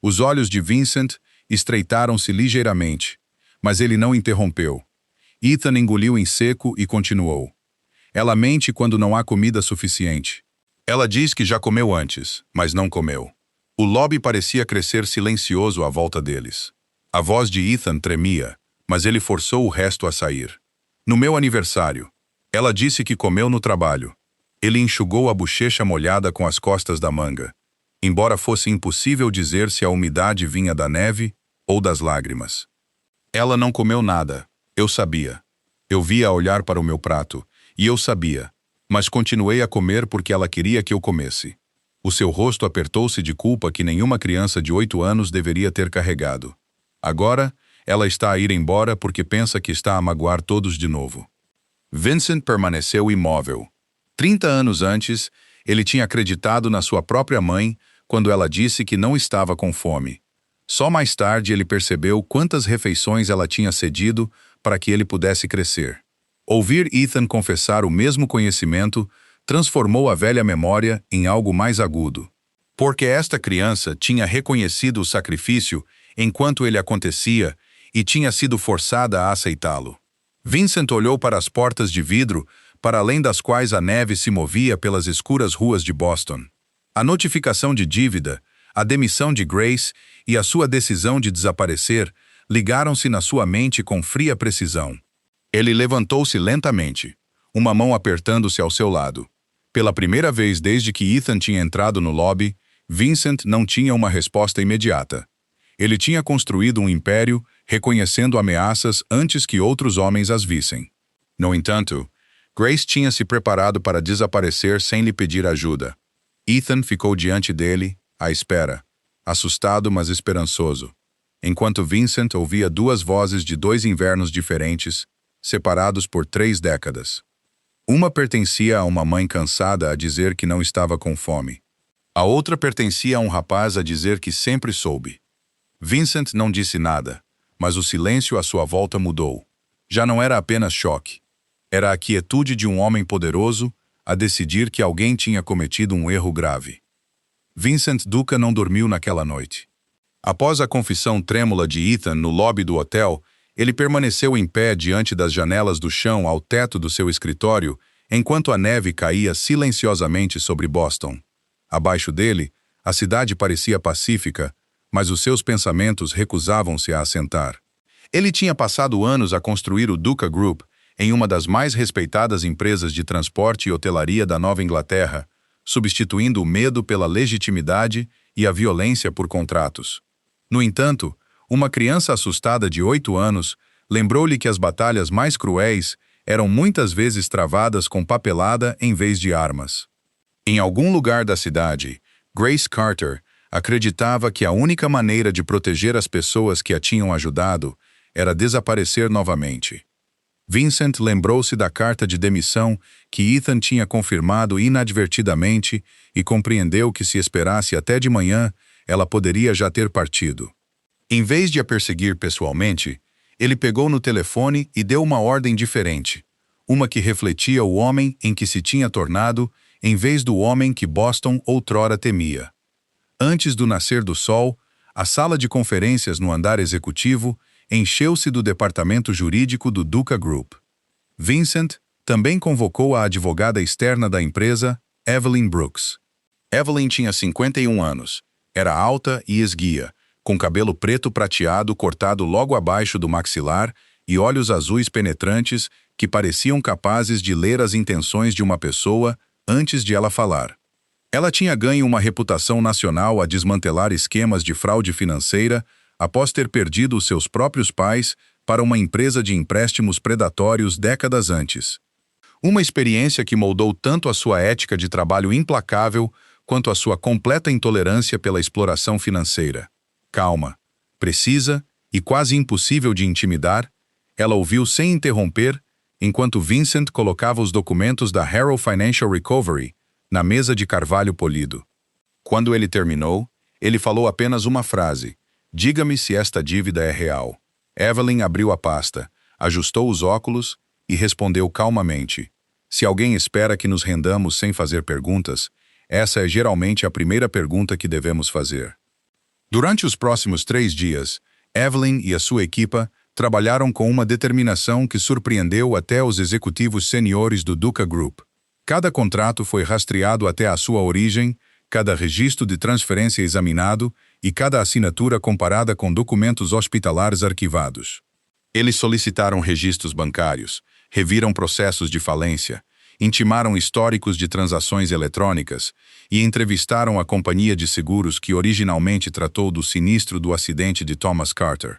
Os olhos de Vincent estreitaram-se ligeiramente, mas ele não interrompeu. Ethan engoliu em seco e continuou. "Ela mente quando não há comida suficiente. Ela diz que já comeu antes, mas não comeu." O lobby parecia crescer silencioso à volta deles. A voz de Ethan tremia, mas ele forçou o resto a sair. "No meu aniversário. Ela disse que comeu no trabalho." Ele enxugou a bochecha molhada com as costas da manga, embora fosse impossível dizer se a umidade vinha da neve ou das lágrimas. "Ela não comeu nada. Eu sabia. Eu via olhar para o meu prato, e eu sabia, mas continuei a comer porque ela queria que eu comesse." O seu rosto apertou-se de culpa que nenhuma criança de 8 anos deveria ter carregado. Agora, ela está a ir embora porque pensa que está a magoar todos de novo. Vincent permaneceu imóvel. 30 anos antes, ele tinha acreditado na sua própria mãe quando ela disse que não estava com fome. Só mais tarde ele percebeu quantas refeições ela tinha cedido para que ele pudesse crescer. Ouvir Ethan confessar o mesmo conhecimento transformou a velha memória em algo mais agudo. Porque esta criança tinha reconhecido o sacrifício enquanto ele acontecia e tinha sido forçada a aceitá-lo. Vincent olhou para as portas de vidro, para além das quais a neve se movia pelas escuras ruas de Boston. A notificação de dívida, a demissão de Grace e a sua decisão de desaparecer ligaram-se na sua mente com fria precisão. Ele levantou-se lentamente, uma mão apertando-se ao seu lado. Pela primeira vez desde que Ethan tinha entrado no lobby, Vincent não tinha uma resposta imediata. Ele tinha construído um império, reconhecendo ameaças antes que outros homens as vissem. No entanto, Grace tinha se preparado para desaparecer sem lhe pedir ajuda. Ethan ficou diante dele, à espera, assustado mas esperançoso, enquanto Vincent ouvia duas vozes de 2 invernos diferentes, separados por 3 décadas. Uma pertencia a uma mãe cansada a dizer que não estava com fome. A outra pertencia a um rapaz a dizer que sempre soube. Vincent não disse nada, mas o silêncio à sua volta mudou. Já não era apenas choque. Era a quietude de um homem poderoso a decidir que alguém tinha cometido um erro grave. Vincent Duca não dormiu naquela noite. Após a confissão trêmula de Ethan no lobby do hotel, ele permaneceu em pé diante das janelas do chão ao teto do seu escritório, enquanto a neve caía silenciosamente sobre Boston. Abaixo dele, a cidade parecia pacífica, mas os seus pensamentos recusavam-se a assentar. Ele tinha passado anos a construir o Duca Group em uma das mais respeitadas empresas de transporte e hotelaria da Nova Inglaterra, substituindo o medo pela legitimidade e a violência por contratos. No entanto, uma criança assustada de 8 anos lembrou-lhe que as batalhas mais cruéis eram muitas vezes travadas com papelada em vez de armas. Em algum lugar da cidade, Grace Carter acreditava que a única maneira de proteger as pessoas que a tinham ajudado era desaparecer novamente. Vincent lembrou-se da carta de demissão que Ethan tinha confirmado inadvertidamente e compreendeu que se esperasse até de manhã, ela poderia já ter partido. Em vez de a perseguir pessoalmente, ele pegou no telefone e deu uma ordem diferente, uma que refletia o homem em que se tinha tornado, em vez do homem que Boston outrora temia. Antes do nascer do sol, a sala de conferências no andar executivo encheu-se do departamento jurídico do Duca Group. Vincent também convocou a advogada externa da empresa, Evelyn Brooks. Evelyn tinha 51 anos, era alta e esguia, com cabelo preto prateado cortado logo abaixo do maxilar e olhos azuis penetrantes que pareciam capazes de ler as intenções de uma pessoa antes de ela falar. Ela tinha ganho uma reputação nacional a desmantelar esquemas de fraude financeira após ter perdido os seus próprios pais para uma empresa de empréstimos predatórios décadas antes. Uma experiência que moldou tanto a sua ética de trabalho implacável quanto a sua completa intolerância pela exploração financeira. Calma, precisa e quase impossível de intimidar, ela ouviu sem interromper enquanto Vincent colocava os documentos da Harrow Financial Recovery na mesa de carvalho polido. Quando ele terminou, ele falou apenas uma frase: "Diga-me se esta dívida é real." Evelyn abriu a pasta, ajustou os óculos e respondeu calmamente: "Se alguém espera que nos rendamos sem fazer perguntas, essa é geralmente a primeira pergunta que devemos fazer." Durante os próximos 3 dias, Evelyn e a sua equipa trabalharam com uma determinação que surpreendeu até os executivos seniores do Duca Group. Cada contrato foi rastreado até a sua origem, cada registro de transferência examinado e cada assinatura comparada com documentos hospitalares arquivados. Eles solicitaram registros bancários, reviram processos de falência, intimaram históricos de transações eletrônicas e entrevistaram a companhia de seguros que originalmente tratou do sinistro do acidente de Thomas Carter.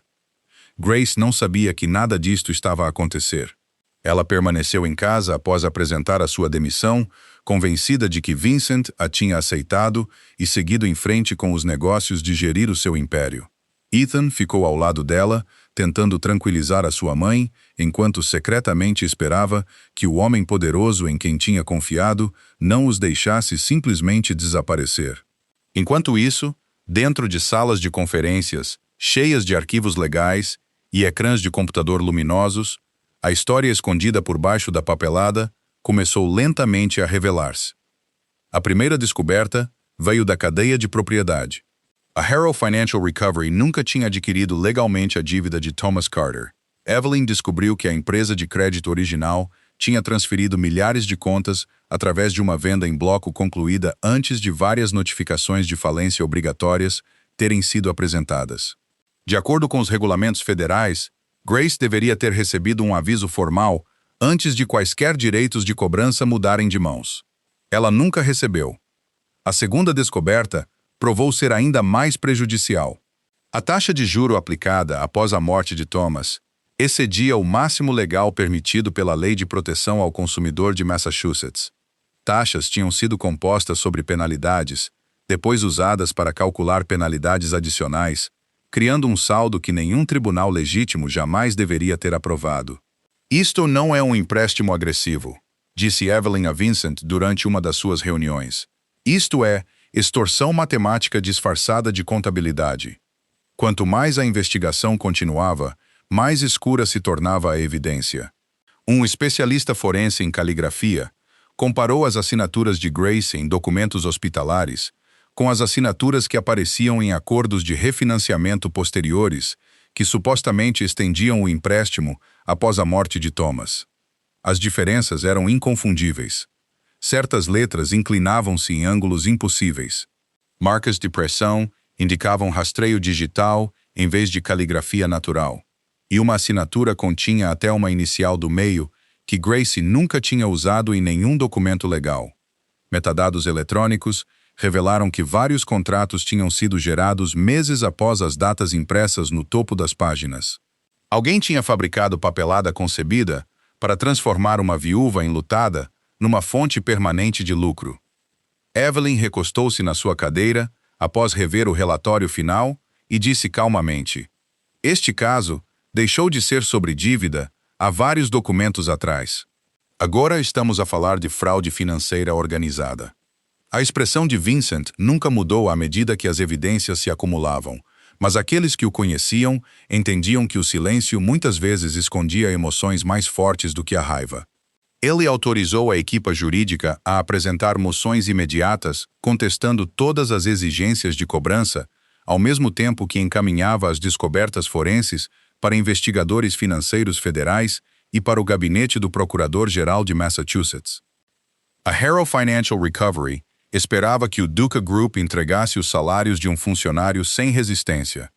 Grace não sabia que nada disto estava a acontecer. Ela permaneceu em casa após apresentar a sua demissão, convencida de que Vincent a tinha aceitado e seguido em frente com os negócios de gerir o seu império. Ethan ficou ao lado dela, tentando tranquilizar a sua mãe, enquanto secretamente esperava que o homem poderoso em quem tinha confiado não os deixasse simplesmente desaparecer. Enquanto isso, dentro de salas de conferências, cheias de arquivos legais e ecrãs de computador luminosos, a história escondida por baixo da papelada começou lentamente a revelar-se. A primeira descoberta veio da cadeia de propriedade. A Harrow Financial Recovery nunca tinha adquirido legalmente a dívida de Thomas Carter. Evelyn descobriu que a empresa de crédito original tinha transferido milhares de contas através de uma venda em bloco concluída antes de várias notificações de falência obrigatórias terem sido apresentadas. De acordo com os regulamentos federais, Grace deveria ter recebido um aviso formal antes de quaisquer direitos de cobrança mudarem de mãos. Ela nunca recebeu. A segunda descoberta provou ser ainda mais prejudicial. A taxa de juro aplicada após a morte de Thomas excedia o máximo legal permitido pela Lei de Proteção ao Consumidor de Massachusetts. Taxas tinham sido compostas sobre penalidades, depois usadas para calcular penalidades adicionais, criando um saldo que nenhum tribunal legítimo jamais deveria ter aprovado. "Isto não é um empréstimo agressivo", disse Evelyn a Vincent durante uma das suas reuniões. "Isto é extorsão matemática disfarçada de contabilidade." Quanto mais a investigação continuava, mais escura se tornava a evidência. Um especialista forense em caligrafia comparou as assinaturas de Grace em documentos hospitalares com as assinaturas que apareciam em acordos de refinanciamento posteriores que supostamente estendiam o empréstimo após a morte de Thomas. As diferenças eram inconfundíveis. Certas letras inclinavam-se em ângulos impossíveis. Marcas de pressão indicavam rastreio digital em vez de caligrafia natural. E uma assinatura continha até uma inicial do meio que Grace nunca tinha usado em nenhum documento legal. Metadados eletrônicos revelaram que vários contratos tinham sido gerados meses após as datas impressas no topo das páginas. Alguém tinha fabricado papelada concebida para transformar uma viúva enlutada numa fonte permanente de lucro. Evelyn recostou-se na sua cadeira após rever o relatório final e disse calmamente: "Este caso deixou de ser sobre dívida há vários documentos atrás. Agora estamos a falar de fraude financeira organizada." A expressão de Vincent nunca mudou à medida que as evidências se acumulavam, mas aqueles que o conheciam entendiam que o silêncio muitas vezes escondia emoções mais fortes do que a raiva. Ele autorizou a equipa jurídica a apresentar moções imediatas, contestando todas as exigências de cobrança, ao mesmo tempo que encaminhava as descobertas forenses para investigadores financeiros federais e para o gabinete do Procurador-Geral de Massachusetts. A Harrow Financial Recovery esperava que o Duca Group entregasse os salários de um funcionário sem resistência.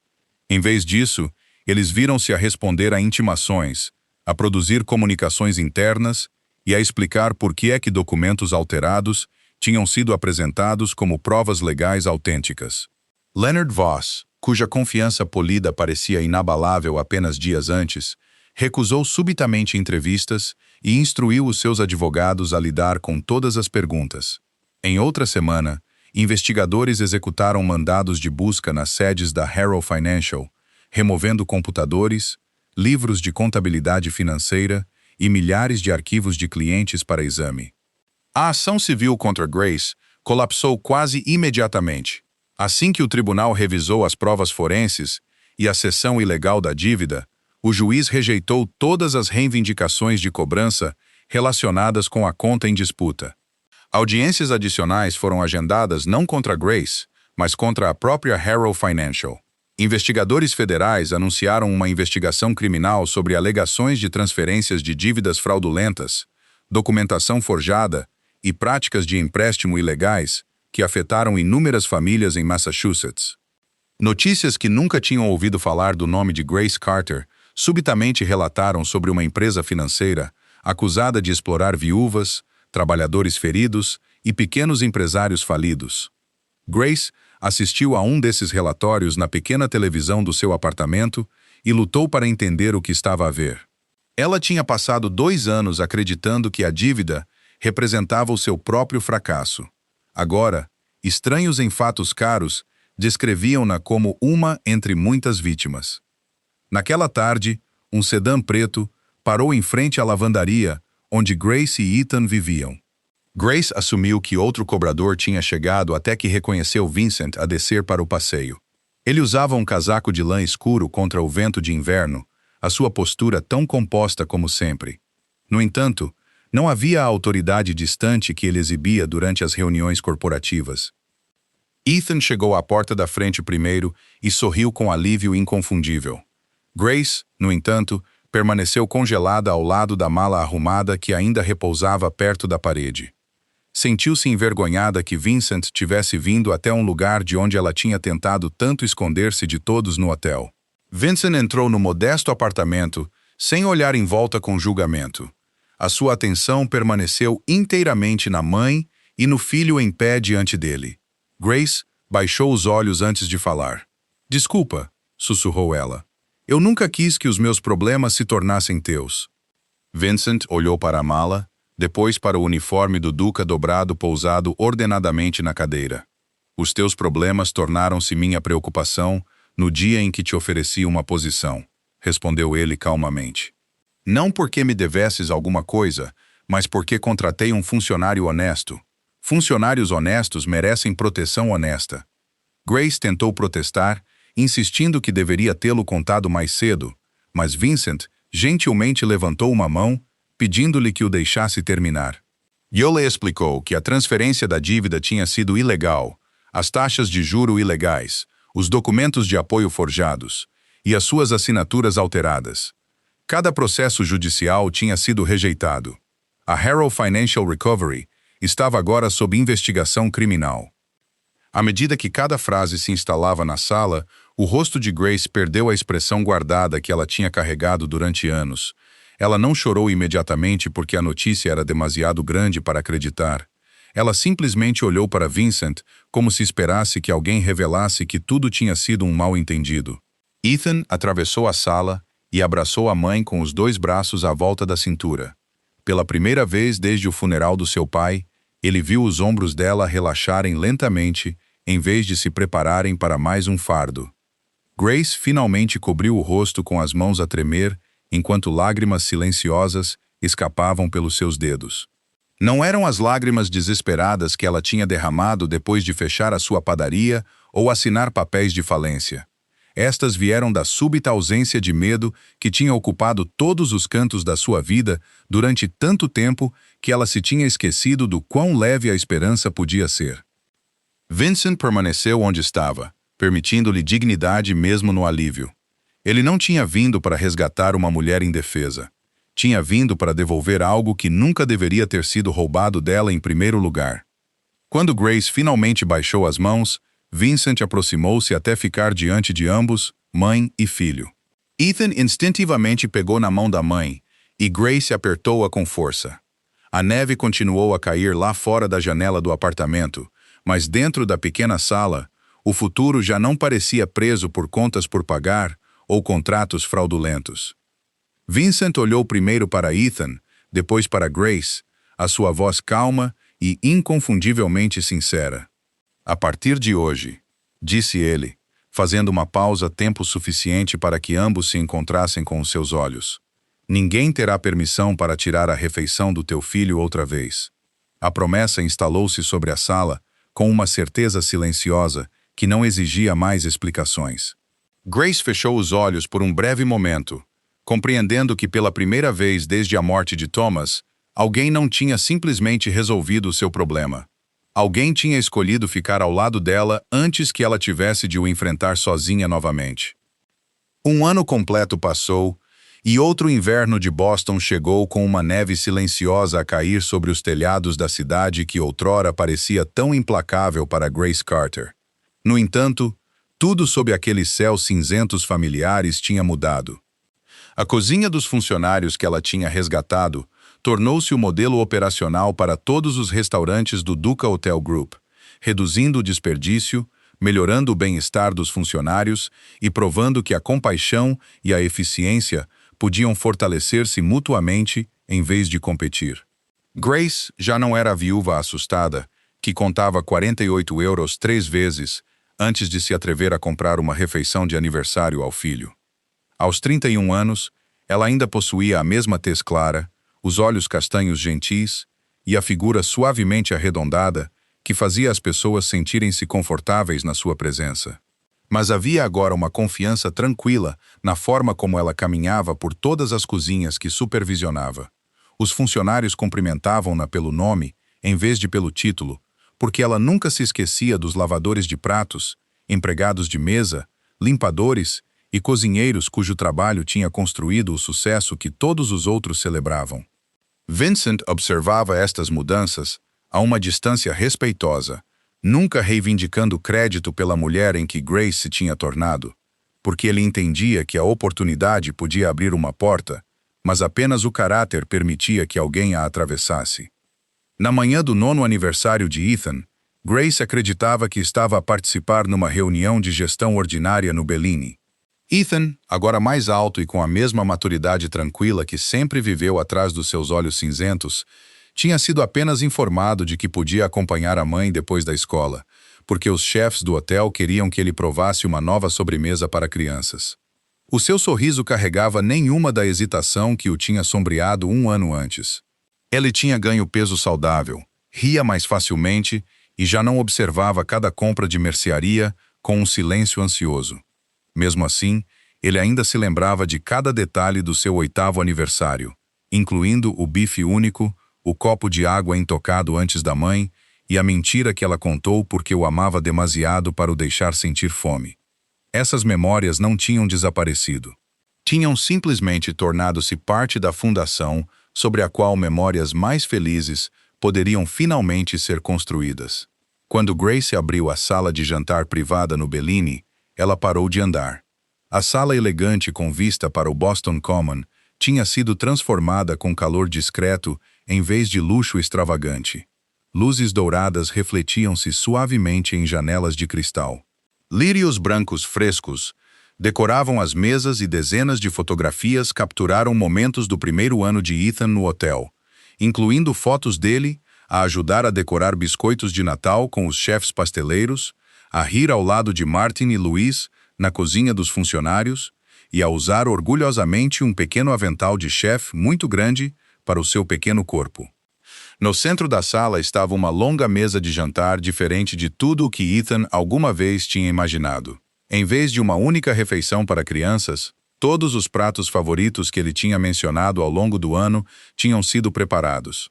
Em vez disso, eles viram-se a responder a intimações, a produzir comunicações internas e a explicar por que é que documentos alterados tinham sido apresentados como provas legais autênticas. Leonard Voss, cuja confiança polida parecia inabalável apenas dias antes, recusou subitamente entrevistas e instruiu os seus advogados a lidar com todas as perguntas. Em outra semana, investigadores executaram mandados de busca nas sedes da Harrow Financial, removendo computadores, livros de contabilidade financeira e milhares de arquivos de clientes para exame. A ação civil contra Grace colapsou quase imediatamente. Assim que o tribunal revisou as provas forenses e a cessão ilegal da dívida, o juiz rejeitou todas as reivindicações de cobrança relacionadas com a conta em disputa. Audiências adicionais foram agendadas não contra Grace, mas contra a própria Harrow Financial. Investigadores federais anunciaram uma investigação criminal sobre alegações de transferências de dívidas fraudulentas, documentação forjada e práticas de empréstimo ilegais que afetaram inúmeras famílias em Massachusetts. Notícias que nunca tinham ouvido falar do nome de Grace Carter subitamente relataram sobre uma empresa financeira acusada de explorar viúvas, trabalhadores feridos e pequenos empresários falidos. Grace assistiu a um desses relatórios na pequena televisão do seu apartamento e lutou para entender o que estava a ver. Ela tinha passado 2 anos acreditando que a dívida representava o seu próprio fracasso. Agora, estranhos em fatos caros descreviam-na como uma entre muitas vítimas. Naquela tarde, um sedã preto parou em frente à lavandaria onde Grace e Ethan viviam. Grace assumiu que outro cobrador tinha chegado até que reconheceu Vincent a descer para o passeio. Ele usava um casaco de lã escuro contra o vento de inverno, a sua postura tão composta como sempre. No entanto, não havia a autoridade distante que ele exibia durante as reuniões corporativas. Ethan chegou à porta da frente primeiro e sorriu com alívio inconfundível. Grace, no entanto, permaneceu congelada ao lado da mala arrumada que ainda repousava perto da parede. Sentiu-se envergonhada que Vincent tivesse vindo até um lugar de onde ela tinha tentado tanto esconder-se de todos no hotel. Vincent entrou no modesto apartamento, sem olhar em volta com julgamento. A sua atenção permaneceu inteiramente na mãe e no filho em pé diante dele. Grace baixou os olhos antes de falar. "Desculpa", sussurrou ela. "Eu nunca quis que os meus problemas se tornassem teus." Vincent olhou para a mala, depois para o uniforme do Duca dobrado pousado ordenadamente na cadeira. "Os teus problemas tornaram-se minha preocupação no dia em que te ofereci uma posição", respondeu ele calmamente. "Não porque me devesses alguma coisa, mas porque contratei um funcionário honesto. Funcionários honestos merecem proteção honesta." Grace tentou protestar, insistindo que deveria tê-lo contado mais cedo, mas Vincent gentilmente levantou uma mão, pedindo-lhe que o deixasse terminar. Yole explicou que a transferência da dívida tinha sido ilegal, as taxas de juro ilegais, os documentos de apoio forjados e as suas assinaturas alteradas. Cada processo judicial tinha sido rejeitado. A Harrow Financial Recovery estava agora sob investigação criminal. À medida que cada frase se instalava na sala, o rosto de Grace perdeu a expressão guardada que ela tinha carregado durante anos. Ela não chorou imediatamente porque a notícia era demasiado grande para acreditar. Ela simplesmente olhou para Vincent como se esperasse que alguém revelasse que tudo tinha sido um mal-entendido. Ethan atravessou a sala e abraçou a mãe com os 2 braços à volta da cintura. Pela primeira vez desde o funeral do seu pai, ele viu os ombros dela relaxarem lentamente em vez de se prepararem para mais um fardo. Grace finalmente cobriu o rosto com as mãos a tremer, enquanto lágrimas silenciosas escapavam pelos seus dedos. Não eram as lágrimas desesperadas que ela tinha derramado depois de fechar a sua padaria ou assinar papéis de falência. Estas vieram da súbita ausência de medo que tinha ocupado todos os cantos da sua vida durante tanto tempo que ela se tinha esquecido do quão leve a esperança podia ser. Vincent permaneceu onde estava, permitindo-lhe dignidade mesmo no alívio. Ele não tinha vindo para resgatar uma mulher indefesa. Tinha vindo para devolver algo que nunca deveria ter sido roubado dela em primeiro lugar. Quando Grace finalmente baixou as mãos, Vincent aproximou-se até ficar diante de ambos, mãe e filho. Ethan instintivamente pegou na mão da mãe, e Grace apertou-a com força. A neve continuou a cair lá fora da janela do apartamento, mas dentro da pequena sala, o futuro já não parecia preso por contas por pagar ou contratos fraudulentos. Vincent olhou primeiro para Ethan, depois para Grace, a sua voz calma e inconfundivelmente sincera. A partir de hoje, disse ele, fazendo uma pausa tempo suficiente para que ambos se encontrassem com os seus olhos. Ninguém terá permissão para tirar a refeição do teu filho outra vez. A promessa instalou-se sobre a sala com uma certeza silenciosa que não exigia mais explicações. Grace fechou os olhos por um breve momento, compreendendo que pela primeira vez desde a morte de Thomas, alguém não tinha simplesmente resolvido o seu problema. Alguém tinha escolhido ficar ao lado dela antes que ela tivesse de o enfrentar sozinha novamente. Um ano completo passou, e outro inverno de Boston chegou com uma neve silenciosa a cair sobre os telhados da cidade que outrora parecia tão implacável para Grace Carter. No entanto, tudo sob aqueles céus cinzentos familiares tinha mudado. A cozinha dos funcionários que ela tinha resgatado tornou-se o modelo operacional para todos os restaurantes do Duca Hotel Group, reduzindo o desperdício, melhorando o bem-estar dos funcionários e provando que a compaixão e a eficiência podiam fortalecer-se mutuamente em vez de competir. Grace já não era a viúva assustada, que contava 48 euros 3 vezes antes de se atrever a comprar uma refeição de aniversário ao filho. Aos 31 anos, ela ainda possuía a mesma tez clara, os olhos castanhos gentis e a figura suavemente arredondada que fazia as pessoas sentirem-se confortáveis na sua presença. Mas havia agora uma confiança tranquila na forma como ela caminhava por todas as cozinhas que supervisionava. Os funcionários cumprimentavam-na pelo nome, em vez de pelo título, porque ela nunca se esquecia dos lavadores de pratos, empregados de mesa, limpadores e cozinheiros cujo trabalho tinha construído o sucesso que todos os outros celebravam. Vincent observava estas mudanças a uma distância respeitosa, nunca reivindicando crédito pela mulher em que Grace se tinha tornado, porque ele entendia que a oportunidade podia abrir uma porta, mas apenas o caráter permitia que alguém a atravessasse. Na manhã do 9º aniversário de Ethan, Grace acreditava que estava a participar numa reunião de gestão ordinária no Bellini. Ethan, agora mais alto e com a mesma maturidade tranquila que sempre viveu atrás dos seus olhos cinzentos, tinha sido apenas informado de que podia acompanhar a mãe depois da escola, porque os chefes do hotel queriam que ele provasse uma nova sobremesa para crianças. O seu sorriso carregava nenhuma da hesitação que o tinha sombreado um ano antes. Ele tinha ganho peso saudável, ria mais facilmente e já não observava cada compra de mercearia com um silêncio ansioso. Mesmo assim, ele ainda se lembrava de cada detalhe do seu 8º aniversário, incluindo o bife único, o copo de água intocado antes da mãe e a mentira que ela contou porque o amava demasiado para o deixar sentir fome. Essas memórias não tinham desaparecido. Tinham simplesmente tornado-se parte da fundação sobre a qual memórias mais felizes poderiam finalmente ser construídas. Quando Grace abriu a sala de jantar privada no Bellini, ela parou de andar. A sala elegante com vista para o Boston Common tinha sido transformada com calor discreto em vez de luxo extravagante. Luzes douradas refletiam-se suavemente em janelas de cristal. Lírios brancos frescos decoravam as mesas e dezenas de fotografias capturaram momentos do primeiro ano de Ethan no hotel, incluindo fotos dele a ajudar a decorar biscoitos de Natal com os chefes pasteleiros, a rir ao lado de Martin e Louise na cozinha dos funcionários e a usar orgulhosamente um pequeno avental de chefe muito grande para o seu pequeno corpo. No centro da sala estava uma longa mesa de jantar diferente de tudo o que Ethan alguma vez tinha imaginado. Em vez de uma única refeição para crianças, todos os pratos favoritos que ele tinha mencionado ao longo do ano tinham sido preparados.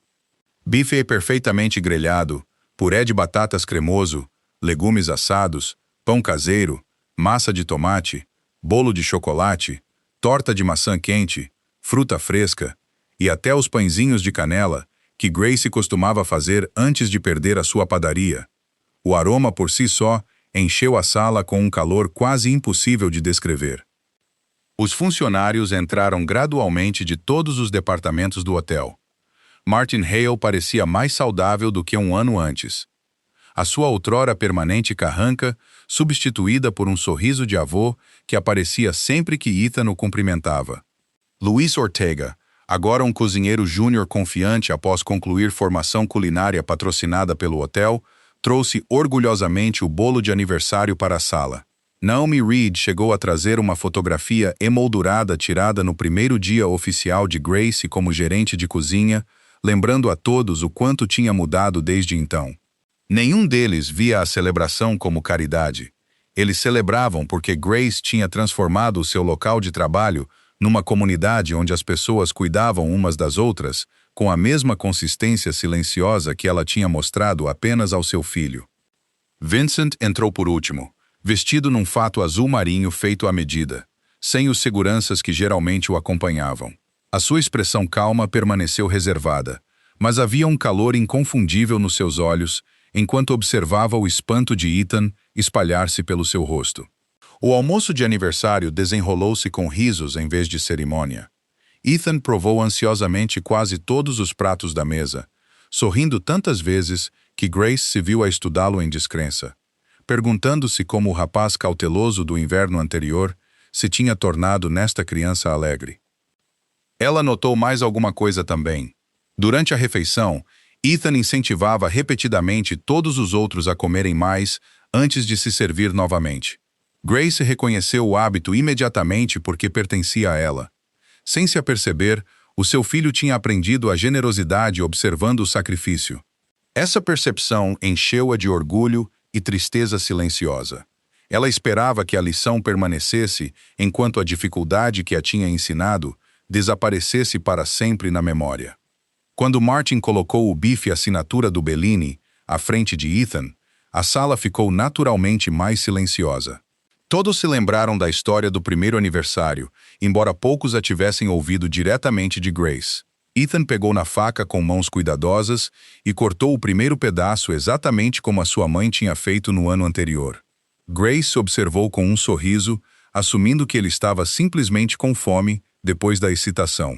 Bife perfeitamente grelhado, puré de batatas cremoso, legumes assados, pão caseiro, massa de tomate, bolo de chocolate, torta de maçã quente, fruta fresca e até os pãezinhos de canela que Grace costumava fazer antes de perder a sua padaria. O aroma por si só encheu a sala com um calor quase impossível de descrever. Os funcionários entraram gradualmente de todos os departamentos do hotel. Martin Hale parecia mais saudável do que um ano antes. A sua outrora permanente carranca, substituída por um sorriso de avô que aparecia sempre que Ethan o cumprimentava. Luis Ortega, agora um cozinheiro júnior confiante após concluir formação culinária patrocinada pelo hotel, trouxe orgulhosamente o bolo de aniversário para a sala. Naomi Reed chegou a trazer uma fotografia emoldurada tirada no primeiro dia oficial de Grace como gerente de cozinha, lembrando a todos o quanto tinha mudado desde então. Nenhum deles via a celebração como caridade. Eles celebravam porque Grace tinha transformado o seu local de trabalho numa comunidade onde as pessoas cuidavam umas das outras, com a mesma consistência silenciosa que ela tinha mostrado apenas ao seu filho. Vincent entrou por último, vestido num fato azul marinho feito à medida, sem os seguranças que geralmente o acompanhavam. A sua expressão calma permaneceu reservada, mas havia um calor inconfundível nos seus olhos enquanto observava o espanto de Ethan espalhar-se pelo seu rosto. O almoço de aniversário desenrolou-se com risos em vez de cerimônia. Ethan provou ansiosamente quase todos os pratos da mesa, sorrindo tantas vezes que Grace se viu a estudá-lo em descrença, perguntando-se como o rapaz cauteloso do inverno anterior se tinha tornado nesta criança alegre. Ela notou mais alguma coisa também. Durante a refeição, Ethan incentivava repetidamente todos os outros a comerem mais antes de se servir novamente. Grace reconheceu o hábito imediatamente porque pertencia a ela. Sem se aperceber, o seu filho tinha aprendido a generosidade observando o sacrifício. Essa percepção encheu-a de orgulho e tristeza silenciosa. Ela esperava que a lição permanecesse enquanto a dificuldade que a tinha ensinado desaparecesse para sempre na memória. Quando Martin colocou o bife assinatura do Bellini à frente de Ethan, a sala ficou naturalmente mais silenciosa. Todos se lembraram da história do primeiro aniversário, embora poucos a tivessem ouvido diretamente de Grace. Ethan pegou na faca com mãos cuidadosas e cortou o primeiro pedaço exatamente como a sua mãe tinha feito no ano anterior. Grace observou com um sorriso, assumindo que ele estava simplesmente com fome depois da excitação.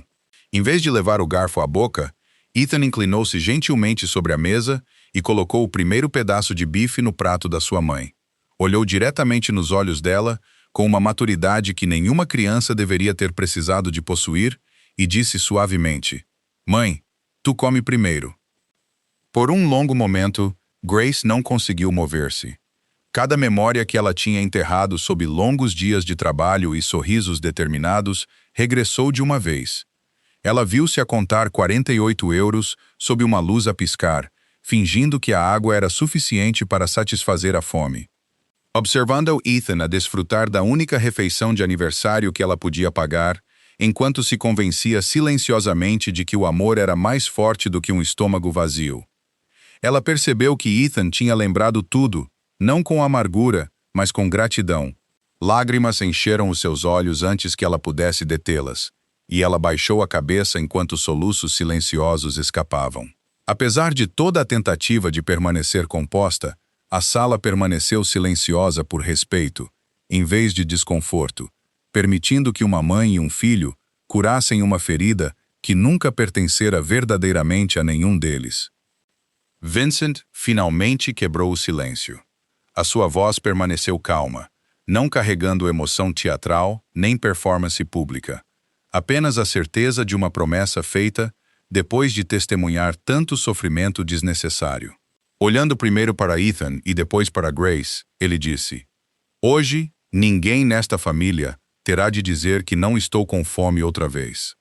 Em vez de levar o garfo à boca, Ethan inclinou-se gentilmente sobre a mesa e colocou o primeiro pedaço de bife no prato da sua mãe. Olhou diretamente nos olhos dela, com uma maturidade que nenhuma criança deveria ter precisado de possuir, e disse suavemente: "Mãe, tu come primeiro." Por um longo momento, Grace não conseguiu mover-se. Cada memória que ela tinha enterrado sob longos dias de trabalho e sorrisos determinados regressou de uma vez. Ela viu-se a contar 48 euros sob uma luz a piscar, fingindo que a água era suficiente para satisfazer a fome. Observando Ethan a desfrutar da única refeição de aniversário que ela podia pagar, enquanto se convencia silenciosamente de que o amor era mais forte do que um estômago vazio. Ela percebeu que Ethan tinha lembrado tudo, não com amargura, mas com gratidão. Lágrimas encheram os seus olhos antes que ela pudesse detê-las, e ela baixou a cabeça enquanto soluços silenciosos escapavam. Apesar de toda a tentativa de permanecer composta, a sala permaneceu silenciosa por respeito, em vez de desconforto, permitindo que uma mãe e um filho curassem uma ferida que nunca pertencera verdadeiramente a nenhum deles. Vincent finalmente quebrou o silêncio. A sua voz permaneceu calma, não carregando emoção teatral nem performance pública, apenas a certeza de uma promessa feita depois de testemunhar tanto sofrimento desnecessário. Olhando primeiro para Ethan e depois para Grace, ele disse: "Hoje, ninguém nesta família terá de dizer que não estou com fome outra vez."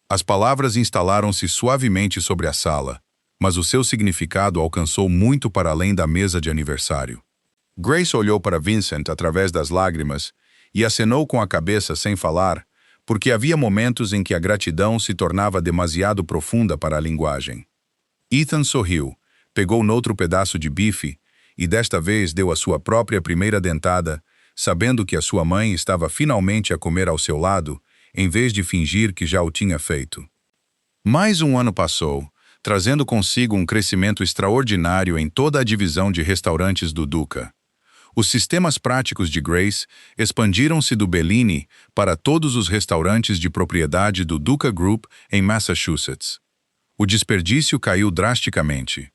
As palavras instalaram-se suavemente sobre a sala, mas o seu significado alcançou muito para além da mesa de aniversário. Grace olhou para Vincent através das lágrimas e acenou com a cabeça sem falar, porque havia momentos em que a gratidão se tornava demasiado profunda para a linguagem. Ethan sorriu, pegou noutro pedaço de bife e desta vez deu a sua própria primeira dentada, sabendo que a sua mãe estava finalmente a comer ao seu lado, em vez de fingir que já o tinha feito. Mais um ano passou, trazendo consigo um crescimento extraordinário em toda a divisão de restaurantes do Duca. Os sistemas práticos de Grace expandiram-se do Bellini para todos os restaurantes de propriedade do Duca Group em Massachusetts. O desperdício caiu drasticamente.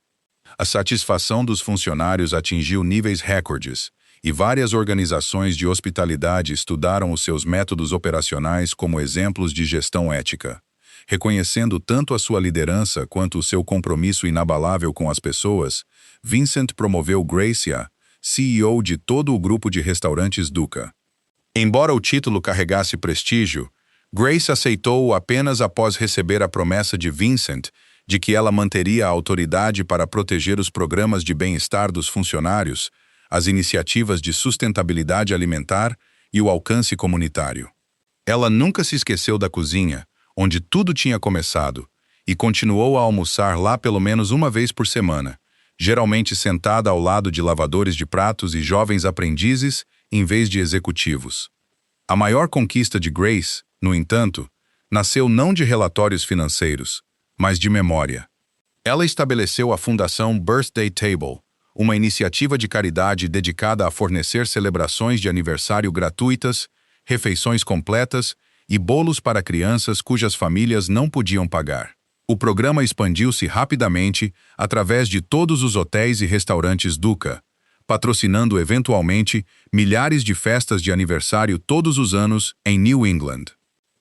A satisfação dos funcionários atingiu níveis recordes, e várias organizações de hospitalidade estudaram os seus métodos operacionais como exemplos de gestão ética. Reconhecendo tanto a sua liderança quanto o seu compromisso inabalável com as pessoas, Vincent promoveu Grace a CEO de todo o grupo de restaurantes Duca. Embora o título carregasse prestígio, Grace aceitou-o apenas após receber a promessa de Vincent de que ela manteria a autoridade para proteger os programas de bem-estar dos funcionários, as iniciativas de sustentabilidade alimentar e o alcance comunitário. Ela nunca se esqueceu da cozinha, onde tudo tinha começado, e continuou a almoçar lá pelo menos uma vez por semana, geralmente sentada ao lado de lavadores de pratos e jovens aprendizes em vez de executivos. A maior conquista de Grace, no entanto, nasceu não de relatórios financeiros, mas de memória. Ela estabeleceu a Fundação Birthday Table, uma iniciativa de caridade dedicada a fornecer celebrações de aniversário gratuitas, refeições completas e bolos para crianças cujas famílias não podiam pagar. O programa expandiu-se rapidamente através de todos os hotéis e restaurantes Duca, patrocinando eventualmente milhares de festas de aniversário todos os anos em New England.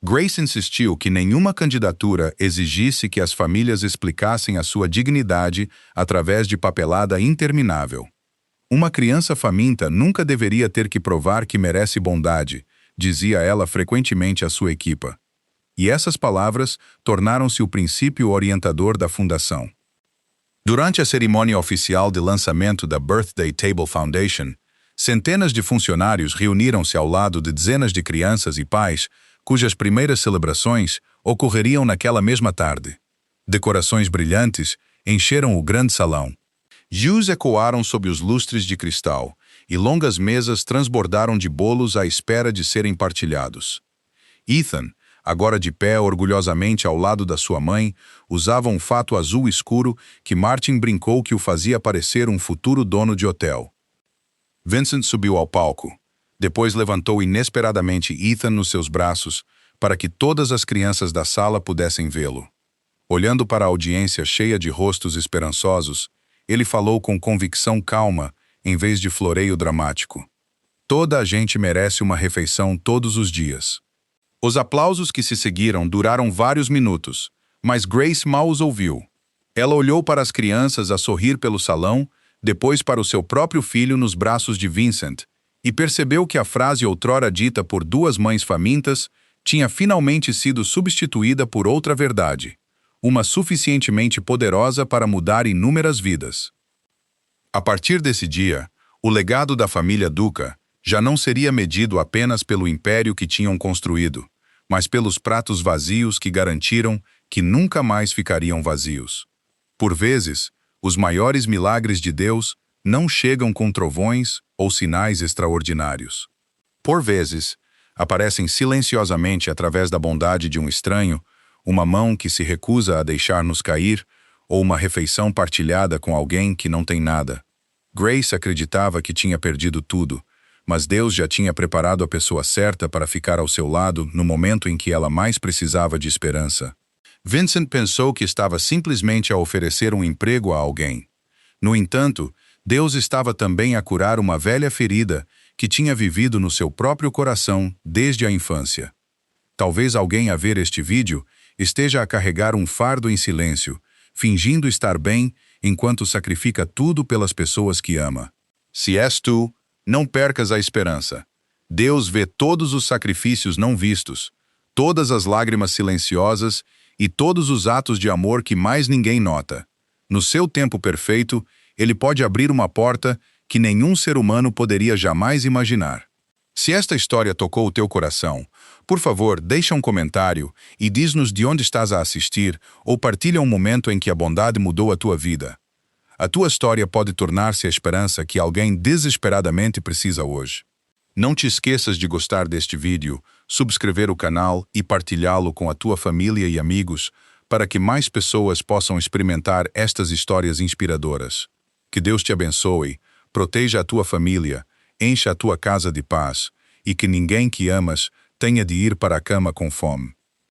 Grace insistiu que nenhuma candidatura exigisse que as famílias explicassem a sua dignidade através de papelada interminável. Uma criança faminta nunca deveria ter que provar que merece bondade, dizia ela frequentemente à sua equipa. E essas palavras tornaram-se o princípio orientador da fundação. Durante a cerimônia oficial de lançamento da Birthday Table Foundation, centenas de funcionários reuniram-se ao lado de dezenas de crianças e pais cujas primeiras celebrações ocorreriam naquela mesma tarde. Decorações brilhantes encheram o grande salão. Jus ecoaram sob os lustres de cristal, e longas mesas transbordaram de bolos à espera de serem partilhados. Ethan, agora de pé orgulhosamente ao lado da sua mãe, usava um fato azul escuro que Martin brincou que o fazia parecer um futuro dono de hotel. Vincent subiu ao palco. Depois levantou inesperadamente Ethan nos seus braços para que todas as crianças da sala pudessem vê-lo. Olhando para a audiência cheia de rostos esperançosos, ele falou com convicção calma, em vez de floreio dramático. Toda a gente merece uma refeição todos os dias. Os aplausos que se seguiram duraram vários minutos, mas Grace mal os ouviu. Ela olhou para as crianças a sorrir pelo salão, depois para o seu próprio filho nos braços de Vincent, e percebeu que a frase outrora dita por duas mães famintas tinha finalmente sido substituída por outra verdade, uma suficientemente poderosa para mudar inúmeras vidas. A partir desse dia, o legado da família Duca já não seria medido apenas pelo império que tinham construído, mas pelos pratos vazios que garantiram que nunca mais ficariam vazios. Por vezes, os maiores milagres de Deus não chegam com trovões ou sinais extraordinários. Por vezes, aparecem silenciosamente através da bondade de um estranho, uma mão que se recusa a deixar-nos cair, ou uma refeição partilhada com alguém que não tem nada. Grace acreditava que tinha perdido tudo, mas Deus já tinha preparado a pessoa certa para ficar ao seu lado no momento em que ela mais precisava de esperança. Vincent pensou que estava simplesmente a oferecer um emprego a alguém. No entanto, Deus estava também a curar uma velha ferida que tinha vivido no seu próprio coração desde a infância. Talvez alguém a ver este vídeo esteja a carregar um fardo em silêncio, fingindo estar bem enquanto sacrifica tudo pelas pessoas que ama. Se és tu, não percas a esperança. Deus vê todos os sacrifícios não vistos, todas as lágrimas silenciosas e todos os atos de amor que mais ninguém nota. No seu tempo perfeito, ele pode abrir uma porta que nenhum ser humano poderia jamais imaginar. Se esta história tocou o teu coração, por favor, deixa um comentário e diz-nos de onde estás a assistir ou partilha um momento em que a bondade mudou a tua vida. A tua história pode tornar-se a esperança que alguém desesperadamente precisa hoje. Não te esqueças de gostar deste vídeo, subscrever o canal e partilhá-lo com a tua família e amigos para que mais pessoas possam experimentar estas histórias inspiradoras. Que Deus te abençoe, proteja a tua família, encha a tua casa de paz e que ninguém que amas tenha de ir para a cama com fome.